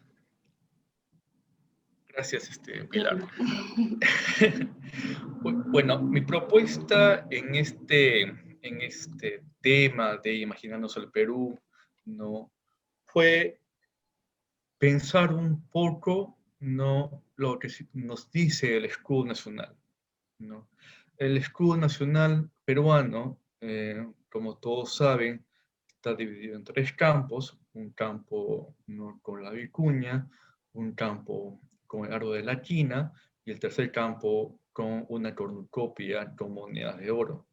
Gracias, Pilar. Bueno, mi propuesta en este tema de Imaginarnos el Perú, ¿no? Fue pensar un poco, ¿no? Lo que nos dice el escudo nacional, ¿no? El escudo nacional peruano, como todos saben, está dividido en 3 campos: un campo, ¿no?, con la vicuña, un campo con el árbol de la quina, y el tercer campo con una cornucopia con monedas de oro.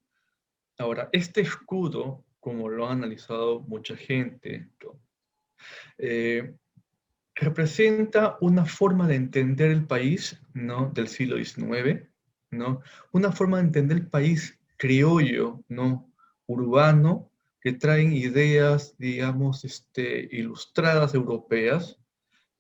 Ahora, este escudo, como lo ha analizado mucha gente, representa una forma de entender el país, ¿no?, del siglo XIX, ¿no? Una forma de entender el país criollo, ¿no?, urbano, que traen ideas, digamos, ilustradas europeas,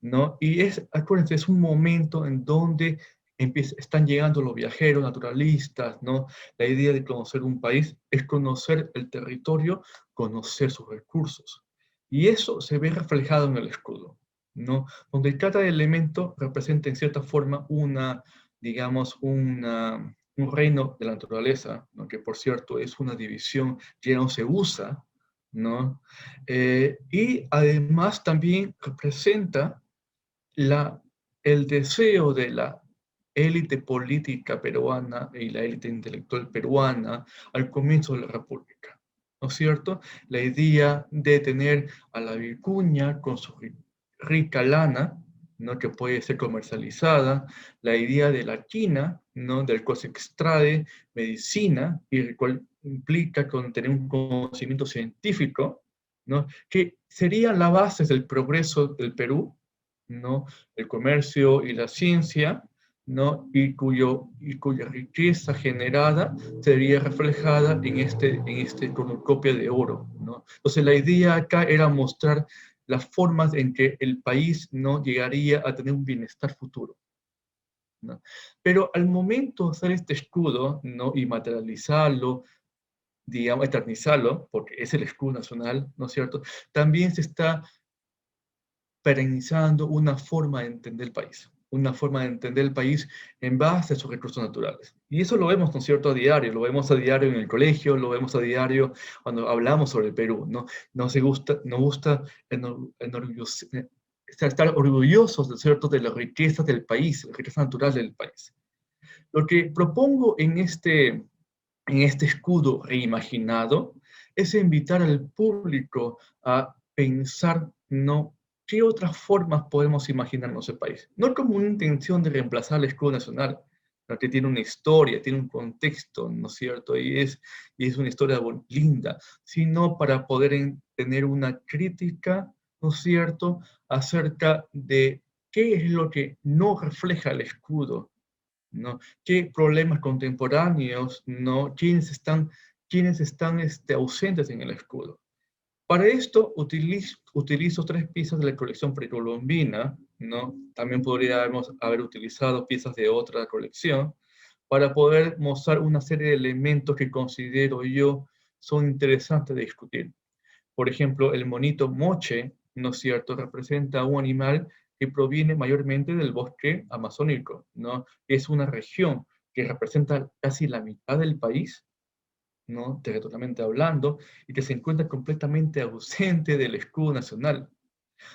¿no? Y acuérdense, es un momento en donde están llegando los viajeros naturalistas, ¿no? La idea de conocer un país es conocer el territorio, conocer sus recursos. Y eso se ve reflejado en el escudo, ¿no? Donde cada elemento representa en cierta forma digamos, un reino de la naturaleza, ¿no?, que por cierto es una división que ya no se usa, ¿no? Y además también representa el deseo de la élite política peruana y la élite intelectual peruana al comienzo de la República, ¿no es cierto? La idea de tener a la vicuña con su rica lana, ¿no?, que puede ser comercializada, la idea de la quina, ¿no?, del cual se extrae medicina y el cual implica tener un conocimiento científico, ¿no?, que serían la base del progreso del Perú, ¿no?, el comercio y la ciencia, ¿no?, y cuya riqueza generada sería reflejada en este cornucopia de oro, ¿no? Entonces la idea acá era mostrar las formas en que el país, ¿no?, llegaría a tener un bienestar futuro, ¿no? Pero al momento de hacer este escudo, ¿no?, y materializarlo, digamos, eternizarlo, porque es el escudo nacional, ¿no es cierto?, también se está perennizando una forma de entender el país, una forma de entender el país en base a sus recursos naturales. Y eso lo vemos, ¿no es cierto?, a diario, lo vemos a diario en el colegio, lo vemos a diario cuando hablamos sobre el Perú, ¿no? Nos gusta estar orgullosos, ¿no es cierto?, de las riquezas del país, la riqueza natural del país. Lo que propongo en este escudo reimaginado es invitar al público a pensar, ¿no?, qué otras formas podemos imaginarnos el país. No como una intención de reemplazar el escudo nacional, que tiene una historia, tiene un contexto, ¿no es cierto? Y es una historia linda, sino para poder tener una crítica, ¿no es cierto?, acerca de qué es lo que no refleja el escudo, ¿no? ¿Qué problemas contemporáneos, ¿no?, quiénes están ausentes en el escudo? Para esto utilizo 3 piezas de la colección precolombina, ¿no? También podríamos haber utilizado piezas de otra colección para poder mostrar una serie de elementos que considero yo son interesantes de discutir. Por ejemplo, el monito moche, ¿no es cierto?, representa un animal que proviene mayormente del bosque amazónico, ¿no? Es una región que representa casi la mitad del país, ¿no?, territorialmente hablando, y que se encuentra completamente ausente del escudo nacional.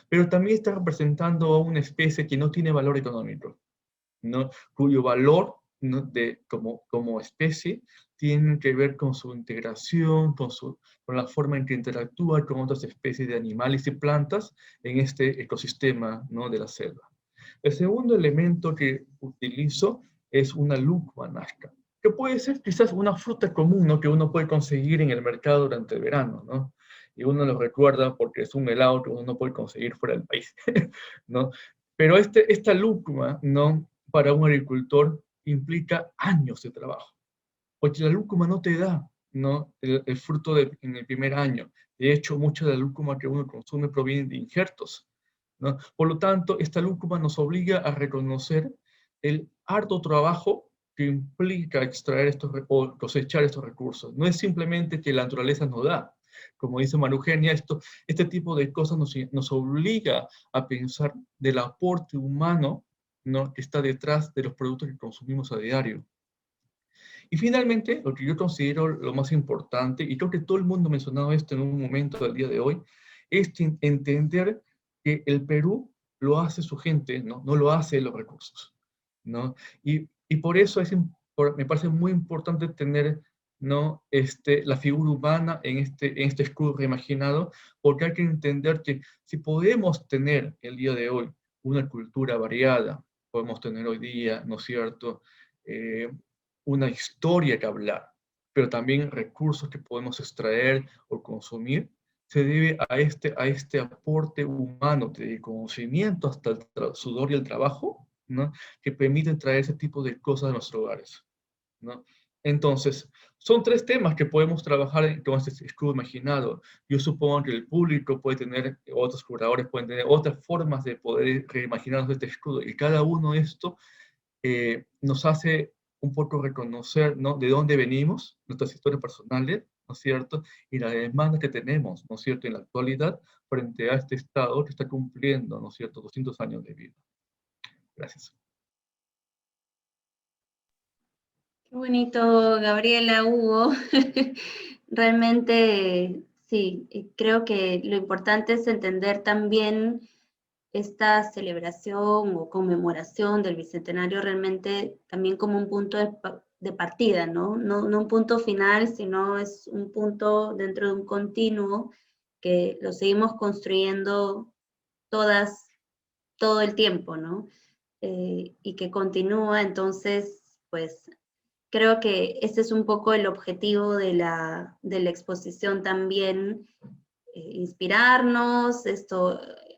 Pero también está representando a una especie que no tiene valor económico, ¿no?, cuyo valor, ¿no?, como especie tiene que ver con su integración, con la forma en que interactúa con otras especies de animales y plantas en este ecosistema, ¿no?, de la selva. El segundo elemento que utilizo es una lucua nazca, que puede ser quizás una fruta común, ¿no?, que uno puede conseguir en el mercado durante el verano, ¿no? y uno lo recuerda porque es un helado que uno no puede conseguir fuera del país, ¿no? Pero esta lúcuma, ¿no? Para un agricultor implica años de trabajo, porque la lúcuma no te da, ¿no? El fruto en el primer año. De hecho, mucha de la lúcuma que uno consume proviene de injertos, ¿no? Por lo tanto, esta lúcuma nos obliga a reconocer el arduo trabajo que implica extraer o cosechar estos recursos. No es simplemente que la naturaleza nos da. Como dice María Eugenia, este tipo de cosas nos obliga a pensar del aporte humano, ¿no? Que está detrás de los productos que consumimos a diario. Y finalmente, lo que yo considero lo más importante, y creo que todo el mundo ha mencionado esto en un momento del día de hoy, es entender que el Perú lo hace su gente, ¿no? No lo hace los recursos, ¿no? Y por eso me parece muy importante tener, ¿no? La figura humana en este escudo reimaginado, porque hay que entender que si podemos tener el día de hoy una cultura variada, podemos tener hoy día, ¿no es cierto?, una historia que hablar, pero también recursos que podemos extraer o consumir, se debe a este aporte humano de conocimiento hasta el sudor y el trabajo, ¿no? Que permiten traer ese tipo de cosas a nuestros hogares, ¿no? Entonces, son tres temas que podemos trabajar con este escudo imaginado. Yo supongo que el público puede tener, otros curadores pueden tener otras formas de poder reimaginar este escudo, y cada uno de estos nos hace un poco reconocer, ¿no? De dónde venimos, nuestras historias personales, ¿no es cierto? Y la demanda que tenemos, ¿no es cierto?, en la actualidad, frente a este Estado que está cumpliendo, ¿no es cierto?, 200 años de vida. Gracias. Qué bonito, Gabriela, Hugo. Realmente, sí, creo que lo importante es entender también esta celebración o conmemoración del Bicentenario realmente también como un punto de partida, ¿no? No un punto final, sino es un punto dentro de un continuo que lo seguimos construyendo todo el tiempo, ¿no? Y que continúa, entonces, pues creo que ese es un poco el objetivo de la exposición también, inspirarnos,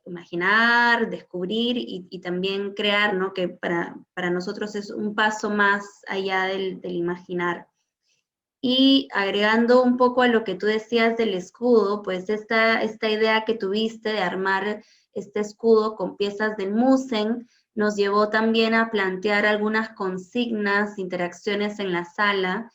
imaginar, descubrir y también crear, ¿no? Que para nosotros es un paso más allá del imaginar. Y agregando un poco a lo que tú decías del escudo, pues esta idea que tuviste de armar este escudo con piezas del Musen nos llevó también a plantear algunas consignas, interacciones en la sala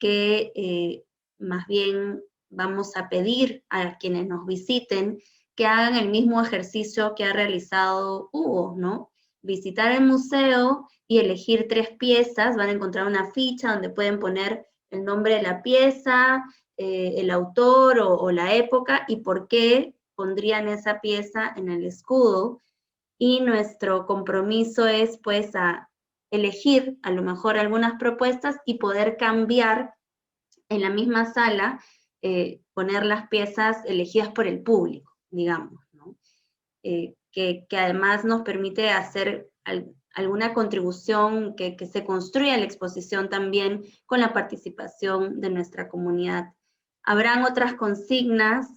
que más bien vamos a pedir a quienes nos visiten que hagan el mismo ejercicio que ha realizado Hugo, ¿no? Visitar el museo y elegir 3 piezas, van a encontrar una ficha donde pueden poner el nombre de la pieza, el autor o la época y por qué pondrían esa pieza en el escudo. Y nuestro compromiso es pues a elegir a lo mejor algunas propuestas y poder cambiar en la misma sala, poner las piezas elegidas por el público, digamos, ¿no? Que además nos permite hacer alguna contribución que se construya la exposición también con la participación de nuestra comunidad. Habrán otras consignas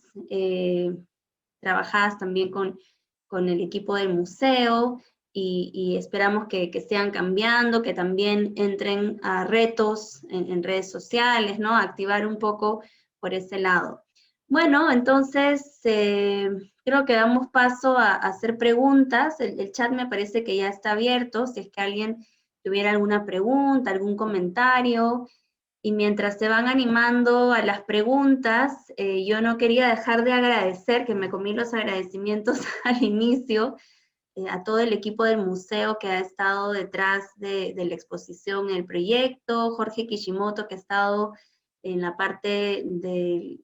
trabajadas también con el equipo del museo y esperamos que sigan cambiando, que también entren a retos en redes sociales, ¿no? Activar un poco por ese lado. Bueno, entonces creo que damos paso a hacer preguntas. El chat me parece que ya está abierto, si es que alguien tuviera alguna pregunta, algún comentario. Y mientras se van animando a las preguntas, yo no quería dejar de agradecer, que me comí los agradecimientos al inicio, a todo el equipo del museo que ha estado detrás de la exposición, el proyecto, Jorge Kishimoto, que ha estado en la parte de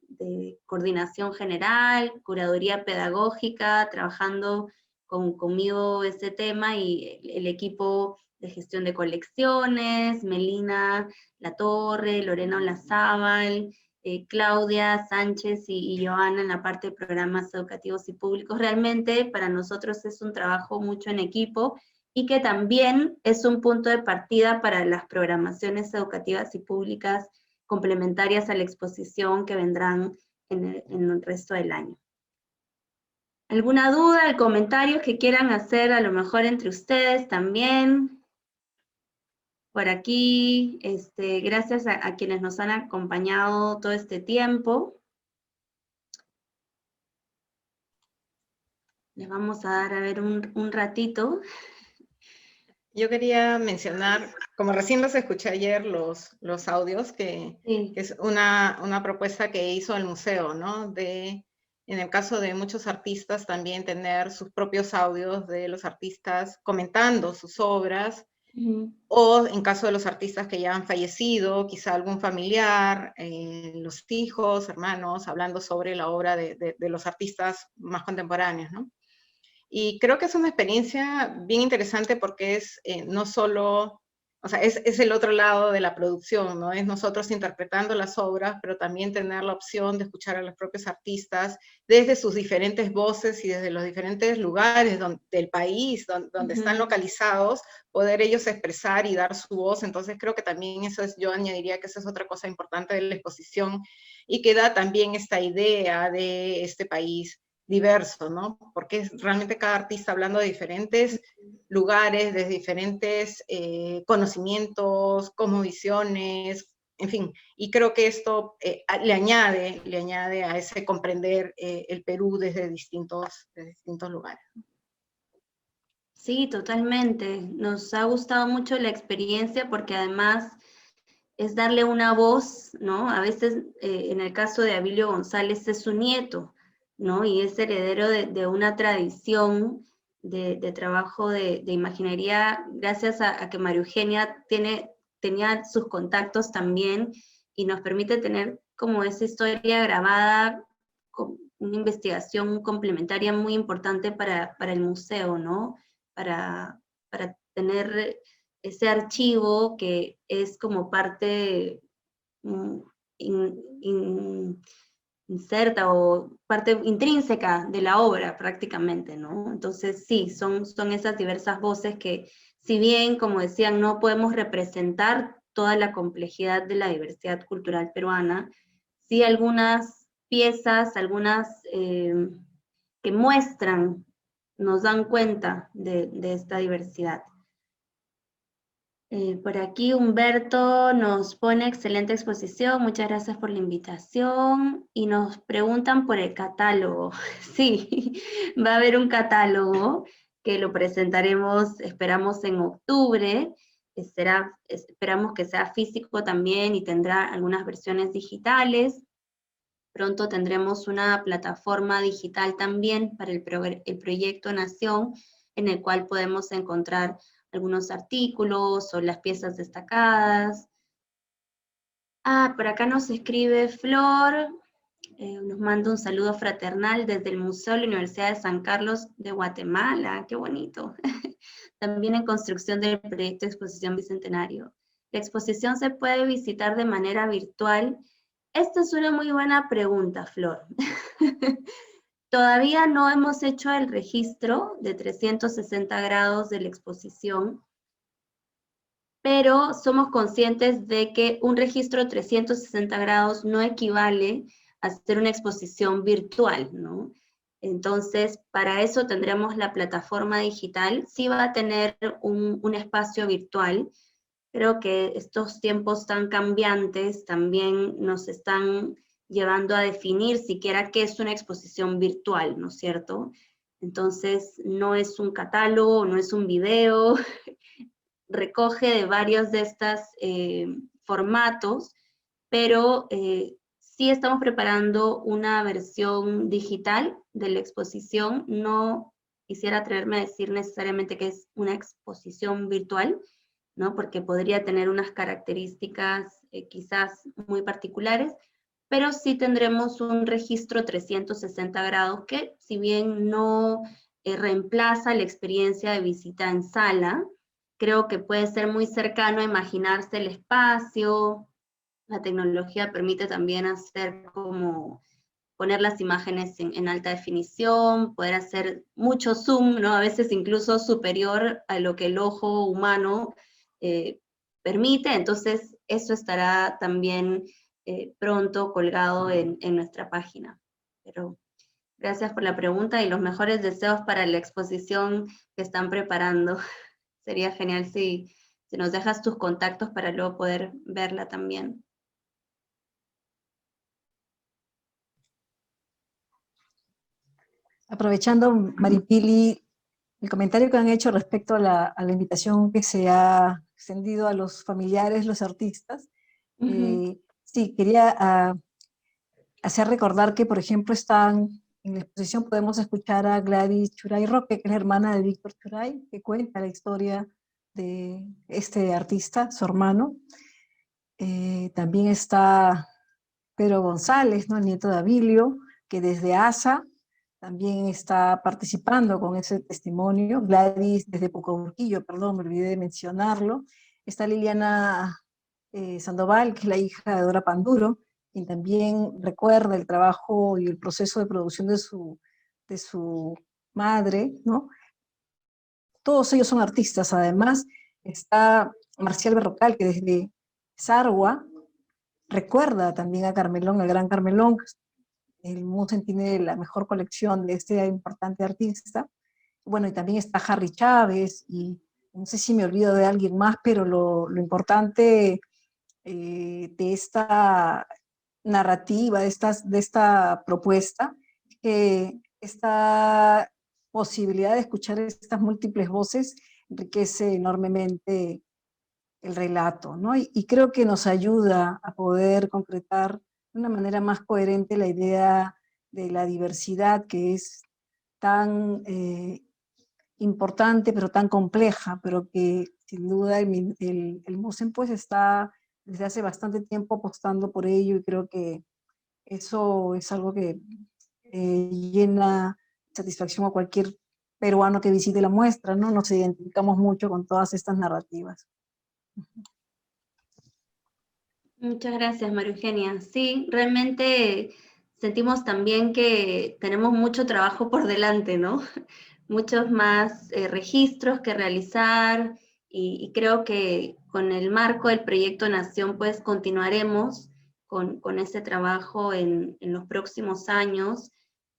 coordinación general, curaduría pedagógica, trabajando conmigo ese tema, y el equipo de gestión de colecciones, Melina Latorre, Lorena Olazábal, Claudia Sánchez y Joana en la parte de programas educativos y públicos. Realmente para nosotros es un trabajo mucho en equipo y que también es un punto de partida para las programaciones educativas y públicas complementarias a la exposición que vendrán en el resto del año. ¿Alguna duda, comentarios que quieran hacer a lo mejor entre ustedes también? Por aquí, gracias a quienes nos han acompañado todo este tiempo. Les vamos a dar a ver un ratito. Yo quería mencionar, como recién los escuché ayer, los audios, que es una propuesta que hizo el museo, ¿no? En el caso de muchos artistas, también tener sus propios audios de los artistas comentando sus obras, o en caso de los artistas que ya han fallecido, quizá algún familiar, los hijos, hermanos, hablando sobre la obra de los artistas más contemporáneos, ¿no? Y creo que es una experiencia bien interesante porque es no solo, o sea, es el otro lado de la producción, ¿no? Es nosotros interpretando las obras, pero también tener la opción de escuchar a los propios artistas desde sus diferentes voces y desde los diferentes lugares del país donde están localizados, poder ellos expresar y dar su voz. Entonces creo que también eso es, yo añadiría que esa es otra cosa importante de la exposición y que da también esta idea de este país diverso, ¿no? Porque es realmente cada artista hablando de diferentes lugares, de diferentes conocimientos, cosmovisiones, en fin, y creo que esto le añade a ese comprender el Perú desde distintos lugares. Sí, totalmente. Nos ha gustado mucho la experiencia porque además es darle una voz, ¿no? A veces, en el caso de Abilio González, es su nieto, ¿no? Y es heredero de una tradición de trabajo de imaginería, gracias a que María Eugenia tenía sus contactos también, y nos permite tener como esa historia grabada, con una investigación complementaria muy importante para el museo, ¿no? Para tener ese archivo que es como parte inserta o parte intrínseca de la obra prácticamente, ¿no? Entonces sí, son esas diversas voces que, si bien, como decían, no podemos representar toda la complejidad de la diversidad cultural peruana, sí algunas piezas, algunas que muestran, nos dan cuenta de esta diversidad. Por aquí Humberto nos pone excelente exposición, muchas gracias por la invitación, y nos preguntan por el catálogo. Sí, va a haber un catálogo que lo presentaremos, esperamos en octubre, esperamos que sea físico también y tendrá algunas versiones digitales. Pronto tendremos una plataforma digital también para el proyecto Nación, en el cual podemos encontrar algunos artículos o las piezas destacadas. Por acá nos escribe Flor, nos manda un saludo fraternal desde el Museo de la Universidad de San Carlos de Guatemala, qué bonito. También en construcción del proyecto de exposición Bicentenario. La exposición se puede visitar de manera virtual. Esta es una muy buena pregunta, Flor. Todavía no hemos hecho el registro de 360 grados de la exposición, pero somos conscientes de que un registro 360 grados no equivale a hacer una exposición virtual, ¿no? Entonces, para eso tendremos la plataforma digital. Sí va a tener un espacio virtual. Creo que estos tiempos tan cambiantes también nos están llevando a definir siquiera qué es una exposición virtual, ¿no es cierto? Entonces, no es un catálogo, no es un video, recoge de varios de estos formatos, pero sí estamos preparando una versión digital de la exposición. No quisiera atreverme a decir necesariamente que es una exposición virtual, ¿no? Porque podría tener unas características quizás muy particulares, pero sí tendremos un registro 360 grados que, si bien no reemplaza la experiencia de visita en sala, creo que puede ser muy cercano a imaginarse el espacio. La tecnología permite también hacer como poner las imágenes en alta definición, poder hacer mucho zoom, ¿no? A veces incluso superior a lo que el ojo humano permite. Entonces eso estará también pronto colgado en nuestra página. Pero gracias por la pregunta y los mejores deseos para la exposición que están preparando. Sería genial si nos dejas tus contactos para luego poder verla también. Aprovechando, Maripili, el comentario que han hecho respecto a la invitación que se ha extendido a los familiares, los artistas, sí, quería hacer recordar que, por ejemplo, están en la exposición, podemos escuchar a Gladys Churay Roque, que es la hermana de Víctor Churay, que cuenta la historia de este artista, su hermano. También está Pedro González, ¿no? El nieto de Abilio, que desde ASA también está participando con ese testimonio. Gladys desde Pucallpa, perdón, me olvidé de mencionarlo. Está Liliana Sandoval, que es la hija de Dora Panduro, quien también recuerda el trabajo y el proceso de producción de su madre, ¿no? Todos ellos son artistas. Además, está Marcial Berrocal, que desde Sarwa recuerda también a Carmelón, el gran Carmelón. El Musen tiene la mejor colección de este importante artista. Bueno, y también está Harry Chávez, y no sé si me olvido de alguien más, pero lo importante de esta narrativa, de esta propuesta, que esta posibilidad de escuchar estas múltiples voces enriquece enormemente el relato, ¿no? Y creo que nos ayuda a poder concretar de una manera más coherente la idea de la diversidad, que es tan importante, pero tan compleja, pero que sin duda el Musen pues está desde hace bastante tiempo apostando por ello, y creo que eso es algo que llena satisfacción a cualquier peruano que visite la muestra, ¿no? Nos identificamos mucho con todas estas narrativas. Muchas gracias, María Eugenia. Sí, realmente sentimos también que tenemos mucho trabajo por delante, ¿no? Muchos más registros que realizar, y creo que con el marco del proyecto Nación, pues continuaremos con ese trabajo en los próximos años.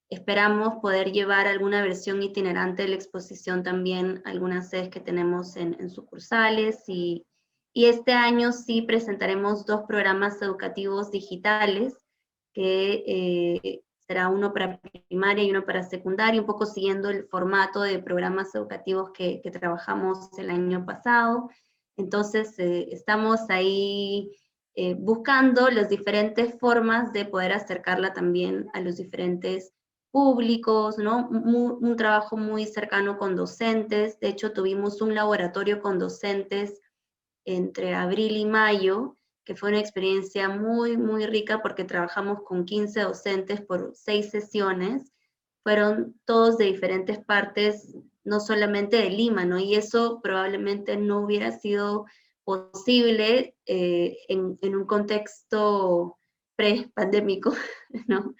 Esperamos poder llevar alguna versión itinerante de la exposición también a algunas sedes que tenemos en sucursales, y este año sí presentaremos 2 programas educativos digitales, que será uno para primaria y uno para secundaria, un poco siguiendo el formato de programas educativos que trabajamos el año pasado. Entonces, estamos ahí buscando las diferentes formas de poder acercarla también a los diferentes públicos, ¿no? Un trabajo muy cercano con docentes. De hecho, tuvimos un laboratorio con docentes entre abril y mayo, que fue una experiencia muy, muy rica, porque trabajamos con 15 docentes por 6 sesiones. Fueron todos de diferentes partes, no solamente de Lima, ¿no? Y eso probablemente no hubiera sido posible en un contexto pre-pandémico, ¿no?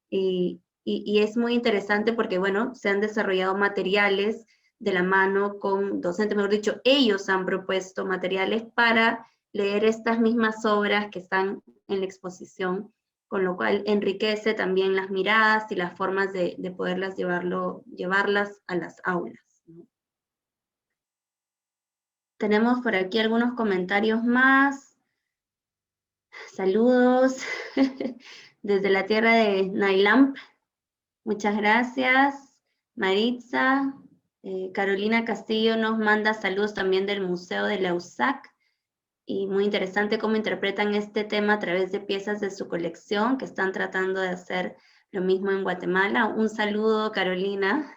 Y es muy interesante porque, bueno, se han desarrollado materiales de la mano con docentes, mejor dicho, ellos han propuesto materiales para leer estas mismas obras que están en la exposición, con lo cual enriquece también las miradas y las formas de poderlas llevarlas a las aulas, ¿no? Tenemos por aquí algunos comentarios más. Saludos desde la tierra de Nailamp. Muchas gracias, Maritza. Carolina Castillo nos manda saludos también del Museo de la USAC, y muy interesante cómo interpretan este tema a través de piezas de su colección, que están tratando de hacer lo mismo en Guatemala. Un saludo, Carolina.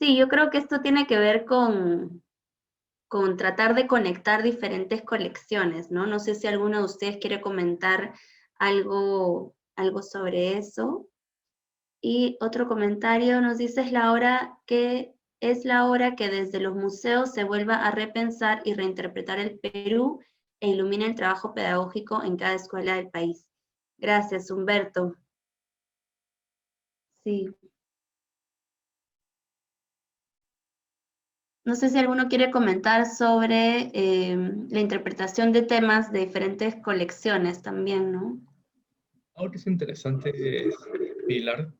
Sí, yo creo que esto tiene que ver con tratar de conectar diferentes colecciones, ¿no? No sé si alguno de ustedes quiere comentar algo sobre eso. Y otro comentario nos dice: es la hora que desde los museos se vuelva a repensar y reinterpretar el Perú e ilumine el trabajo pedagógico en cada escuela del país. Gracias, Humberto. Sí. No sé si alguno quiere comentar sobre la interpretación de temas de diferentes colecciones también, ¿no? Algo que es interesante, Pilar,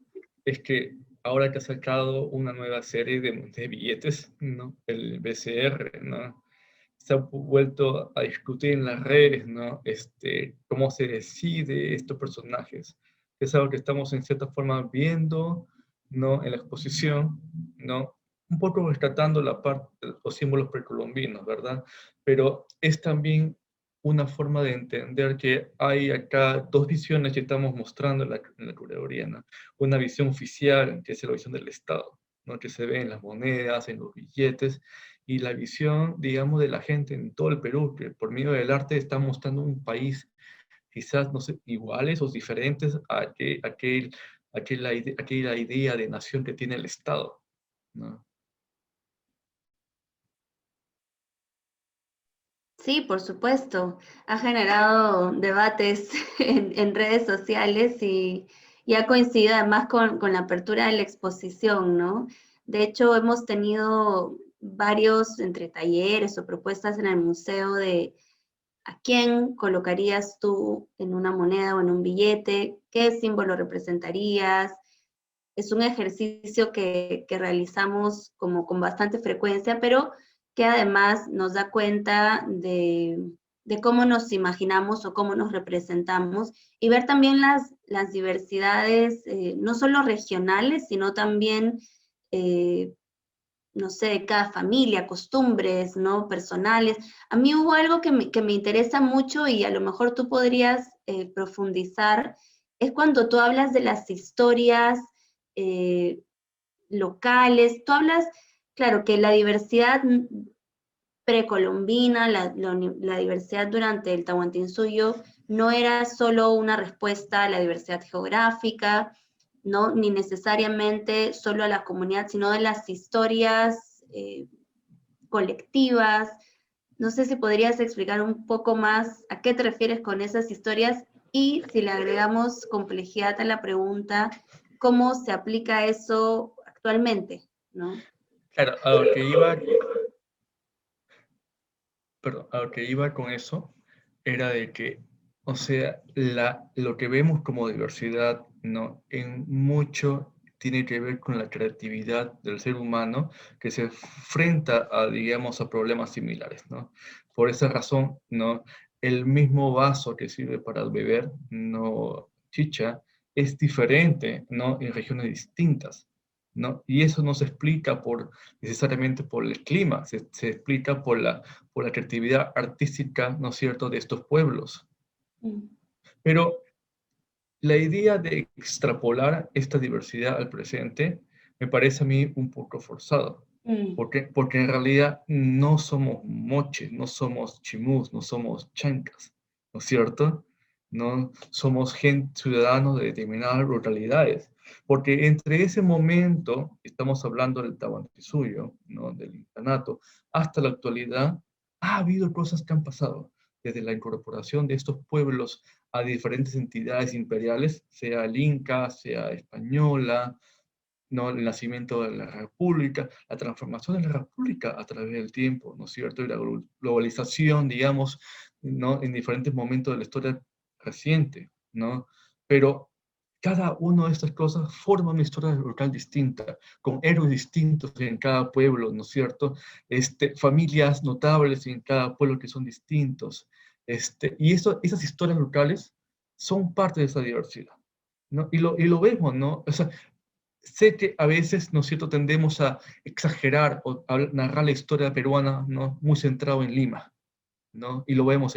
es que ahora que ha sacado una nueva serie de billetes, ¿no? El BCR, ¿no? Se ha vuelto a discutir en las redes, ¿no? Cómo se decide estos personajes. Es algo que estamos en cierta forma viendo, ¿no? En la exposición, ¿no? Un poco rescatando la parte, los símbolos precolombinos, ¿verdad? Pero es también una forma de entender que hay acá dos visiones que estamos mostrando en la curaduría, ¿no? Una visión oficial, que es la visión del Estado, ¿no? Que se ve en las monedas, en los billetes, y la visión, digamos, de la gente en todo el Perú, que por medio del arte está mostrando un país quizás, no sé, iguales o diferentes a aquella idea de nación que tiene el Estado, ¿no? Sí, por supuesto. Ha generado debates en redes sociales y ha coincidido además con la apertura de la exposición, ¿no? De hecho, hemos tenido varios entre talleres o propuestas en el museo de a quién colocarías tú en una moneda o en un billete, qué símbolo representarías. Es un ejercicio que realizamos como con bastante frecuencia, pero que además nos da cuenta de cómo nos imaginamos o cómo nos representamos y ver también las diversidades, no solo regionales, sino también, no sé, de cada familia, costumbres, ¿no? Personales. A mí hubo algo que me interesa mucho y a lo mejor tú podrías profundizar, es cuando tú hablas de las historias eh, locales, tú hablas, claro, que la diversidad precolombina, la diversidad durante el Tahuantinsuyo no era solo una respuesta a la diversidad geográfica, ¿no? Ni necesariamente solo a la comunidad, sino de las historias colectivas. No sé si podrías explicar un poco más a qué te refieres con esas historias y si le agregamos complejidad a la pregunta, ¿cómo se aplica eso actualmente? ¿No? Claro, a lo que iba, perdón, a lo que iba con eso era de que, o sea, lo que vemos como diversidad, ¿no? En mucho tiene que ver con la creatividad del ser humano que se enfrenta a, digamos, a problemas similares, ¿no? Por esa razón, ¿no? El mismo vaso que sirve para beber, no chicha, es diferente, ¿no? En regiones distintas, ¿no? Y eso no se explica necesariamente por el clima, se explica por la creatividad artística, ¿no es cierto?, de estos pueblos. Mm. Pero la idea de extrapolar esta diversidad al presente me parece a mí un poco forzado, Mm. porque en realidad no somos moches, no somos chimús, no somos chancas, ¿no es cierto? No somos ciudadanos de determinadas localidades, porque entre ese momento, estamos hablando del Tahuantinsuyo, ¿no?, del incanato, hasta la actualidad, ha habido cosas que han pasado, desde la incorporación de estos pueblos a diferentes entidades imperiales, sea el Inca, sea española, ¿no?, el nacimiento de la República, la transformación de la República a través del tiempo, ¿no es cierto?, y la globalización, digamos, ¿no?, en diferentes momentos de la historia reciente, ¿no? Pero cada una de estas cosas forma una historia local distinta, con héroes distintos en cada pueblo, ¿no es cierto? Familias notables en cada pueblo que son distintos. Y esas historias locales son parte de esa diversidad, ¿no? Y lo vemos, ¿no? O sea, sé que a veces, ¿no es cierto?, tendemos a exagerar o a narrar la historia peruana, ¿no?, muy centrado en Lima, ¿no? Y lo vemos,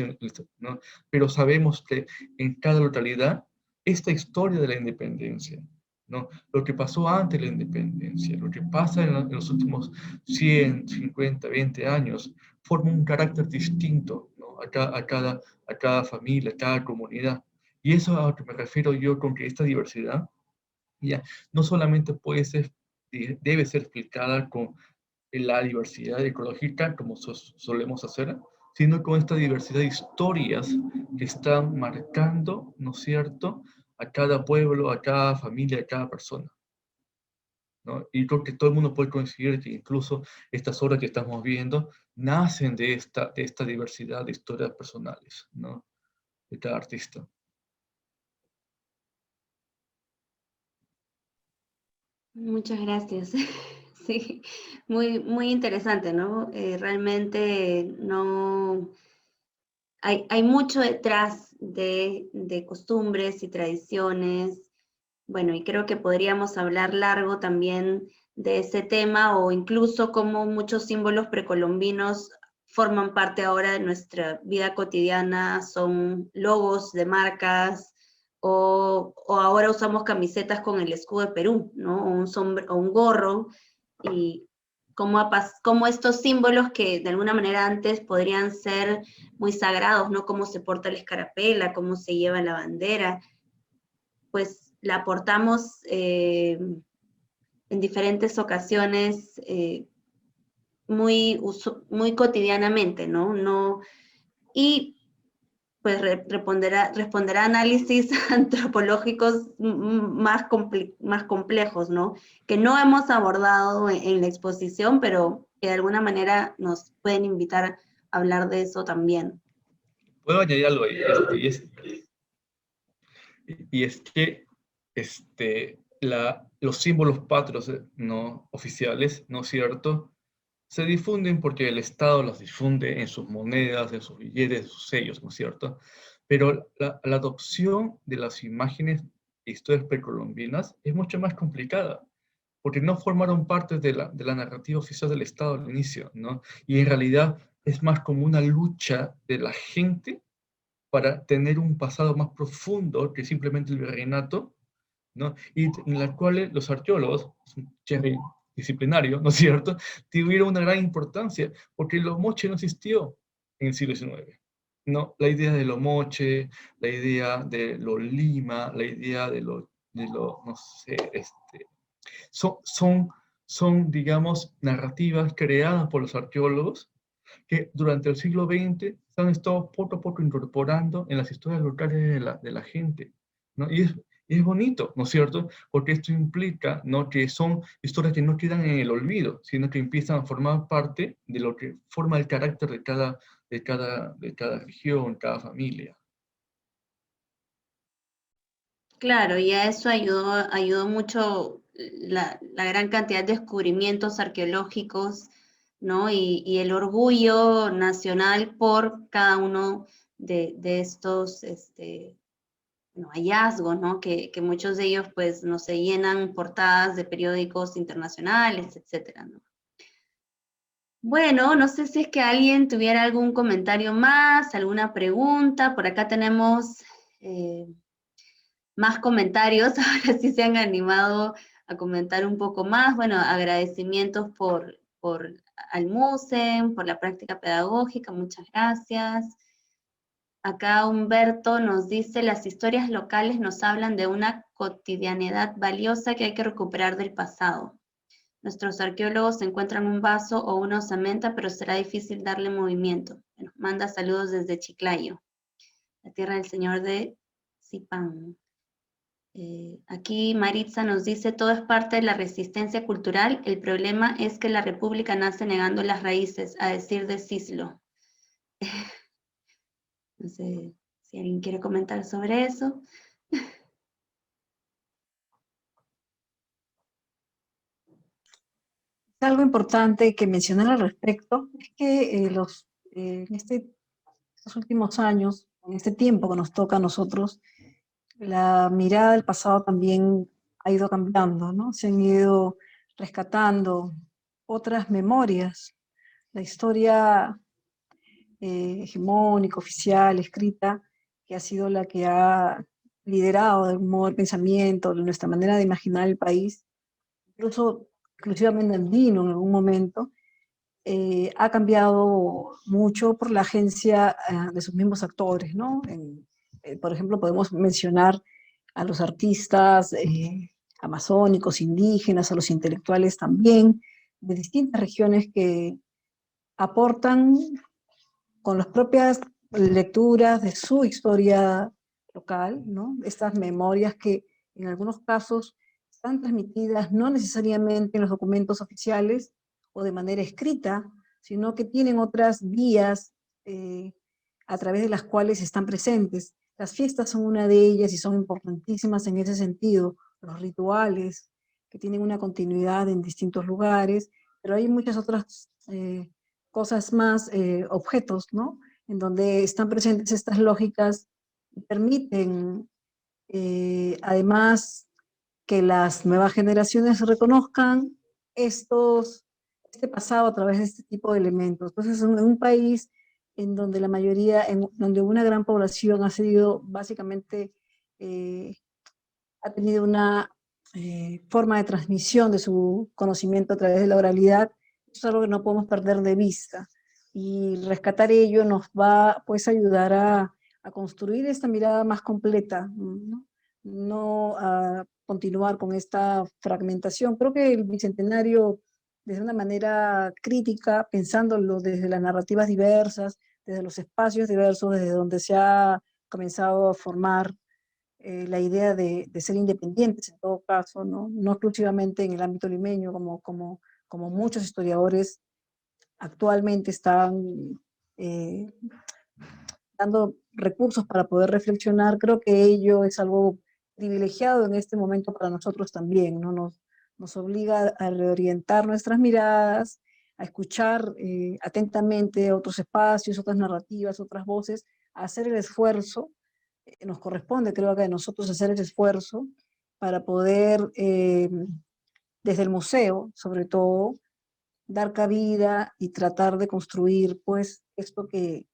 ¿no? Pero sabemos que en cada localidad, esta historia de la independencia, ¿no?, lo que pasó antes de la independencia, lo que pasa en los últimos 100, 50, 20 años, forma un carácter distinto, ¿no?, a cada familia, a cada comunidad. Y eso a lo que me refiero yo con que esta diversidad ya no solamente puede ser, debe ser explicada con la diversidad ecológica, como solemos hacer, sino con esta diversidad de historias que están marcando, ¿no es cierto?, a cada pueblo, a cada familia, a cada persona, ¿no? Y creo que todo el mundo puede coincidir que incluso estas obras que estamos viendo nacen de esta diversidad de historias personales, ¿no?, de cada artista. Muchas gracias. Sí, muy interesante, ¿no? Realmente no... Hay mucho detrás de costumbres y tradiciones. Bueno, y creo que podríamos hablar largo también de ese tema o incluso cómo muchos símbolos precolombinos forman parte ahora de nuestra vida cotidiana, son logos de marcas o ahora usamos camisetas con el escudo de Perú, ¿no? O un gorro y cómo estos símbolos que de alguna manera antes podrían ser muy sagrados, ¿no? Cómo se porta la escarapela, cómo se lleva la bandera, pues la aportamos en diferentes ocasiones muy cotidianamente, ¿no? Y pues responderá análisis antropológicos más complejos, ¿no? Que no hemos abordado en la exposición, pero que de alguna manera nos pueden invitar a hablar de eso también. Puedo añadir algo ahí, y es que los símbolos patrios no oficiales, ¿no es cierto?, se difunden porque el Estado los difunde en sus monedas, en sus billetes, en sus sellos, ¿no es cierto? Pero la adopción de las imágenes e historias precolombinas es mucho más complicada, porque no formaron parte de la narrativa oficial del Estado al inicio, ¿no? Y en realidad es más como una lucha de la gente para tener un pasado más profundo que simplemente el virreinato, ¿no? Y en la cual los arqueólogos, es un cherry disciplinario, ¿no es cierto?, tuvieron una gran importancia, porque el moche no existió en el siglo XIX, ¿no? La idea de lo moche, la idea de lo lima, la idea de lo no sé, son, son, digamos, narrativas creadas por los arqueólogos que durante el siglo XX se han estado poco a poco incorporando en las historias locales de la gente, ¿no? Y es bonito, ¿no es cierto? Porque esto implica, ¿no?, que son historias que no quedan en el olvido, sino que empiezan a formar parte de lo que forma el carácter de cada región, cada familia. Claro, y a eso ayudó mucho la gran cantidad de descubrimientos arqueológicos, ¿no? Y el orgullo nacional por cada uno de estos bueno, hallazgos, ¿no? Que muchos de ellos pues no se llenan portadas de periódicos internacionales, etcétera, ¿no? Bueno, no sé si es que alguien tuviera algún comentario más, alguna pregunta. Por acá tenemos más comentarios, ahora sí se han animado a comentar un poco más. Bueno, agradecimientos por al MUSEM, por la práctica pedagógica, muchas gracias. Acá Humberto nos dice, las historias locales nos hablan de una cotidianidad valiosa que hay que recuperar del pasado. Nuestros arqueólogos encuentran un vaso o una osamenta, pero será difícil darle movimiento. Bueno, manda saludos desde Chiclayo, la tierra del señor de Zipán. Aquí Maritza nos dice, todo es parte de la resistencia cultural, el problema es que la república nace negando las raíces, a decir de Cislo. No sé si alguien quiere comentar sobre eso. Algo importante que mencionar al respecto es que en estos últimos años, en este tiempo que nos toca a nosotros, la mirada del pasado también ha ido cambiando, ¿no? Se han ido rescatando otras memorias. La historia hegemónica, oficial, escrita, que ha sido la que ha liderado de algún modo el pensamiento, nuestra manera de imaginar el país, incluso exclusivamente andino en algún momento, ha cambiado mucho por la agencia de sus mismos actores, ¿no? Por ejemplo, podemos mencionar a los artistas amazónicos, indígenas, a los intelectuales también, de distintas regiones que aportan con las propias lecturas de su historia local, ¿no? Estas memorias que en algunos casos están transmitidas no necesariamente en los documentos oficiales o de manera escrita, sino que tienen otras vías a través de las cuales están presentes. Las fiestas son una de ellas y son importantísimas en ese sentido, los rituales, que tienen una continuidad en distintos lugares, pero hay muchas otras cosas más, objetos, ¿no? En donde están presentes estas lógicas y permiten, además, que las nuevas generaciones reconozcan este pasado a través de este tipo de elementos. Entonces, en un país en donde la mayoría, donde una gran población ha sido básicamente, ha tenido una forma de transmisión de su conocimiento a través de la oralidad, es algo que no podemos perder de vista. Y rescatar ello nos va, pues, a ayudar a construir esta mirada más completa, ¿no? No a continuar con esta fragmentación. Creo que el Bicentenario, desde una manera crítica, pensándolo desde las narrativas diversas, desde los espacios diversos, desde donde se ha comenzado a formar la idea de ser independientes en todo caso, ¿no? No exclusivamente en el ámbito limeño, como muchos historiadores actualmente están dando recursos para poder reflexionar. Creo que ello es algo privilegiado en este momento para nosotros también, ¿no? Nos obliga a reorientar nuestras miradas, a escuchar atentamente otros espacios, otras narrativas, otras voces, a hacer el esfuerzo. Nos corresponde, creo que a nosotros, hacer el esfuerzo para poder, desde el museo, sobre todo, dar cabida y tratar de construir, pues, esto que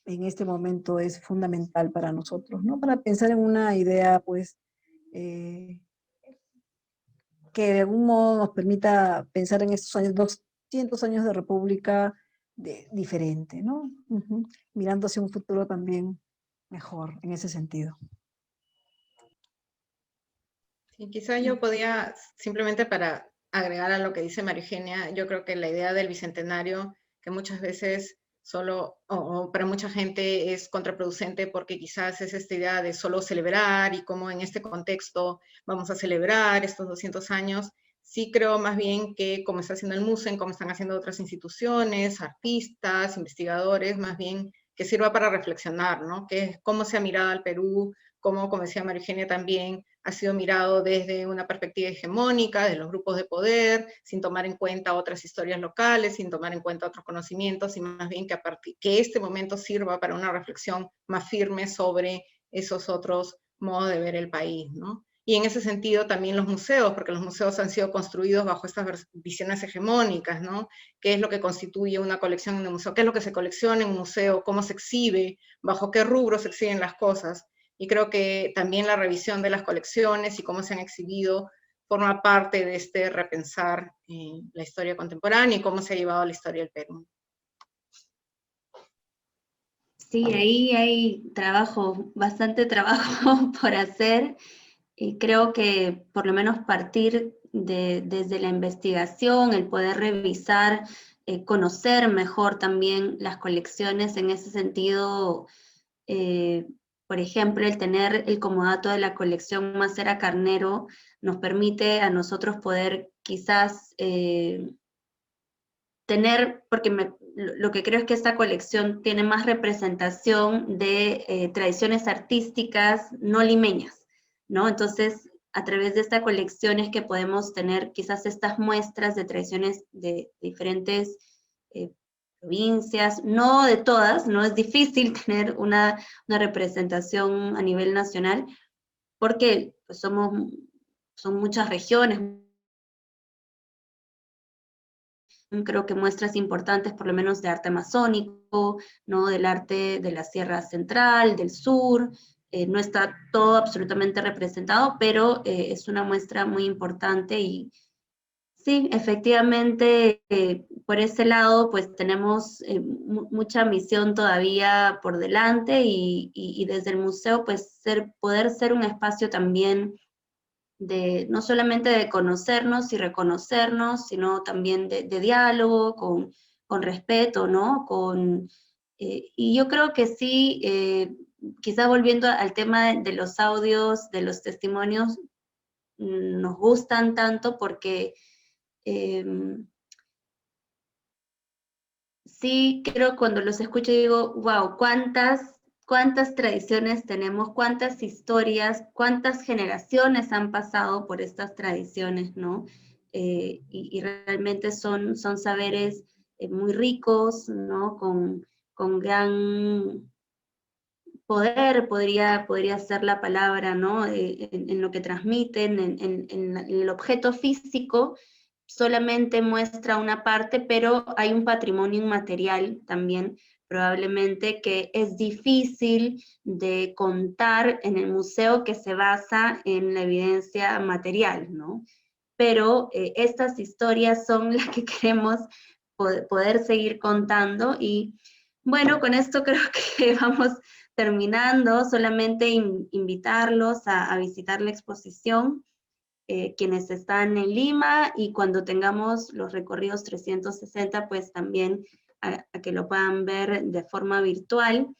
en este momento es fundamental para nosotros, ¿no? Para pensar en una idea, pues, eh, que de algún modo nos permita pensar en estos años, 200 años de república diferente, ¿no? Mirando hacia un futuro también mejor en ese sentido. Sí, quizá yo podía, simplemente para agregar a lo que dice María Eugenia, yo creo que la idea del bicentenario, que muchas veces solo, o para mucha gente es contraproducente porque quizás es esta idea de solo celebrar y cómo en este contexto vamos a celebrar estos 200 años. Sí creo más bien que como está haciendo el MUSEN, como están haciendo otras instituciones, artistas, investigadores, más bien que sirva para reflexionar, ¿no? Que cómo se ha mirado al Perú, cómo, como decía María Eugenia también, ha sido mirado desde una perspectiva hegemónica, de los grupos de poder, sin tomar en cuenta otras historias locales, sin tomar en cuenta otros conocimientos, y más bien que este momento sirva para una reflexión más firme sobre esos otros modos de ver el país, ¿no? Y en ese sentido también los museos, porque los museos han sido construidos bajo estas visiones hegemónicas, ¿no? ¿Qué es lo que constituye una colección en un museo? ¿Qué es lo que se colecciona en un museo? ¿Cómo se exhibe? ¿Bajo qué rubros se exhiben las cosas? Y creo que también la revisión de las colecciones y cómo se han exhibido forma parte de este repensar la historia contemporánea y cómo se ha llevado la historia del Perú. Sí, ahí hay trabajo, bastante trabajo por hacer. Y creo que por lo menos partir desde la investigación, el poder revisar, conocer mejor también las colecciones en ese sentido. Por ejemplo, el tener el comodato de la colección Macera Carnero nos permite a nosotros poder quizás tener, porque lo que creo es que esta colección tiene más representación de tradiciones artísticas no limeñas, ¿no? Entonces, a través de esta colección es que podemos tener quizás estas muestras de tradiciones de diferentes provincias, no de todas, no es difícil tener una representación a nivel nacional, porque pues, son muchas regiones. Creo que muestras importantes, por lo menos de arte amazónico, ¿no? Del arte de la Sierra Central, del sur. No está todo absolutamente representado, pero es una muestra muy importante y sí, efectivamente, por ese lado, pues tenemos mucha misión todavía por delante y desde el museo, pues poder ser un espacio también no solamente de conocernos y reconocernos, sino también de diálogo, con respeto, ¿no? Y yo creo que sí, quizás volviendo al tema de los audios, de los testimonios, nos gustan tanto porque sí creo cuando los escucho digo, wow, cuántas tradiciones tenemos, cuántas historias, cuántas generaciones han pasado por estas tradiciones, ¿no? Y realmente son saberes muy ricos, ¿no? Con gran poder, podría ser la palabra, ¿no? En lo que transmiten, en el objeto físico, solamente muestra una parte, pero hay un patrimonio inmaterial también, probablemente, que es difícil de contar en el museo, que se basa en la evidencia material, ¿no? Pero estas historias son las que queremos poder seguir contando, y bueno, con esto creo que vamos terminando. Solamente invitarlos a visitar la exposición, quienes están en Lima, y cuando tengamos los recorridos 360, pues también a que lo puedan ver de forma virtual,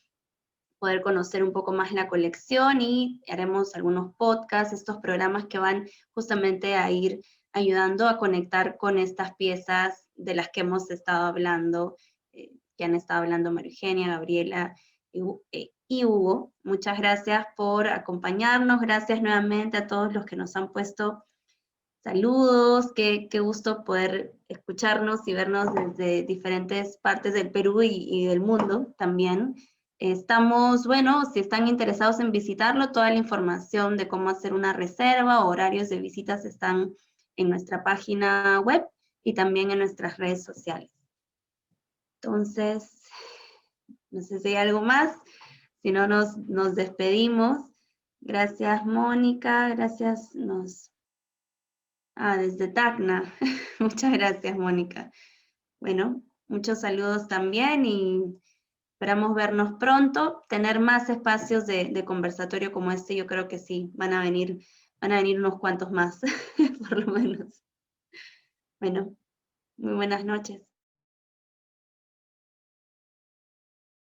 poder conocer un poco más la colección, y haremos algunos podcasts, estos programas que van justamente a ir ayudando a conectar con estas piezas de las que hemos estado hablando, que han estado hablando María Eugenia, Gabriela y Hugo. Muchas gracias por acompañarnos, gracias nuevamente a todos los que nos han puesto saludos, qué gusto poder escucharnos y vernos desde diferentes partes del Perú y del mundo también. Estamos, bueno, si están interesados en visitarlo, toda la información de cómo hacer una reserva, horarios de visitas, están en nuestra página web y también en nuestras redes sociales. Entonces, no sé si hay algo más, si no nos despedimos. Gracias, Mónica, gracias, desde Tacna. Muchas gracias, Mónica. Bueno, muchos saludos también, y esperamos vernos pronto, tener más espacios de conversatorio como este. Yo creo que sí, van a venir unos cuantos más, por lo menos. Bueno, muy buenas noches.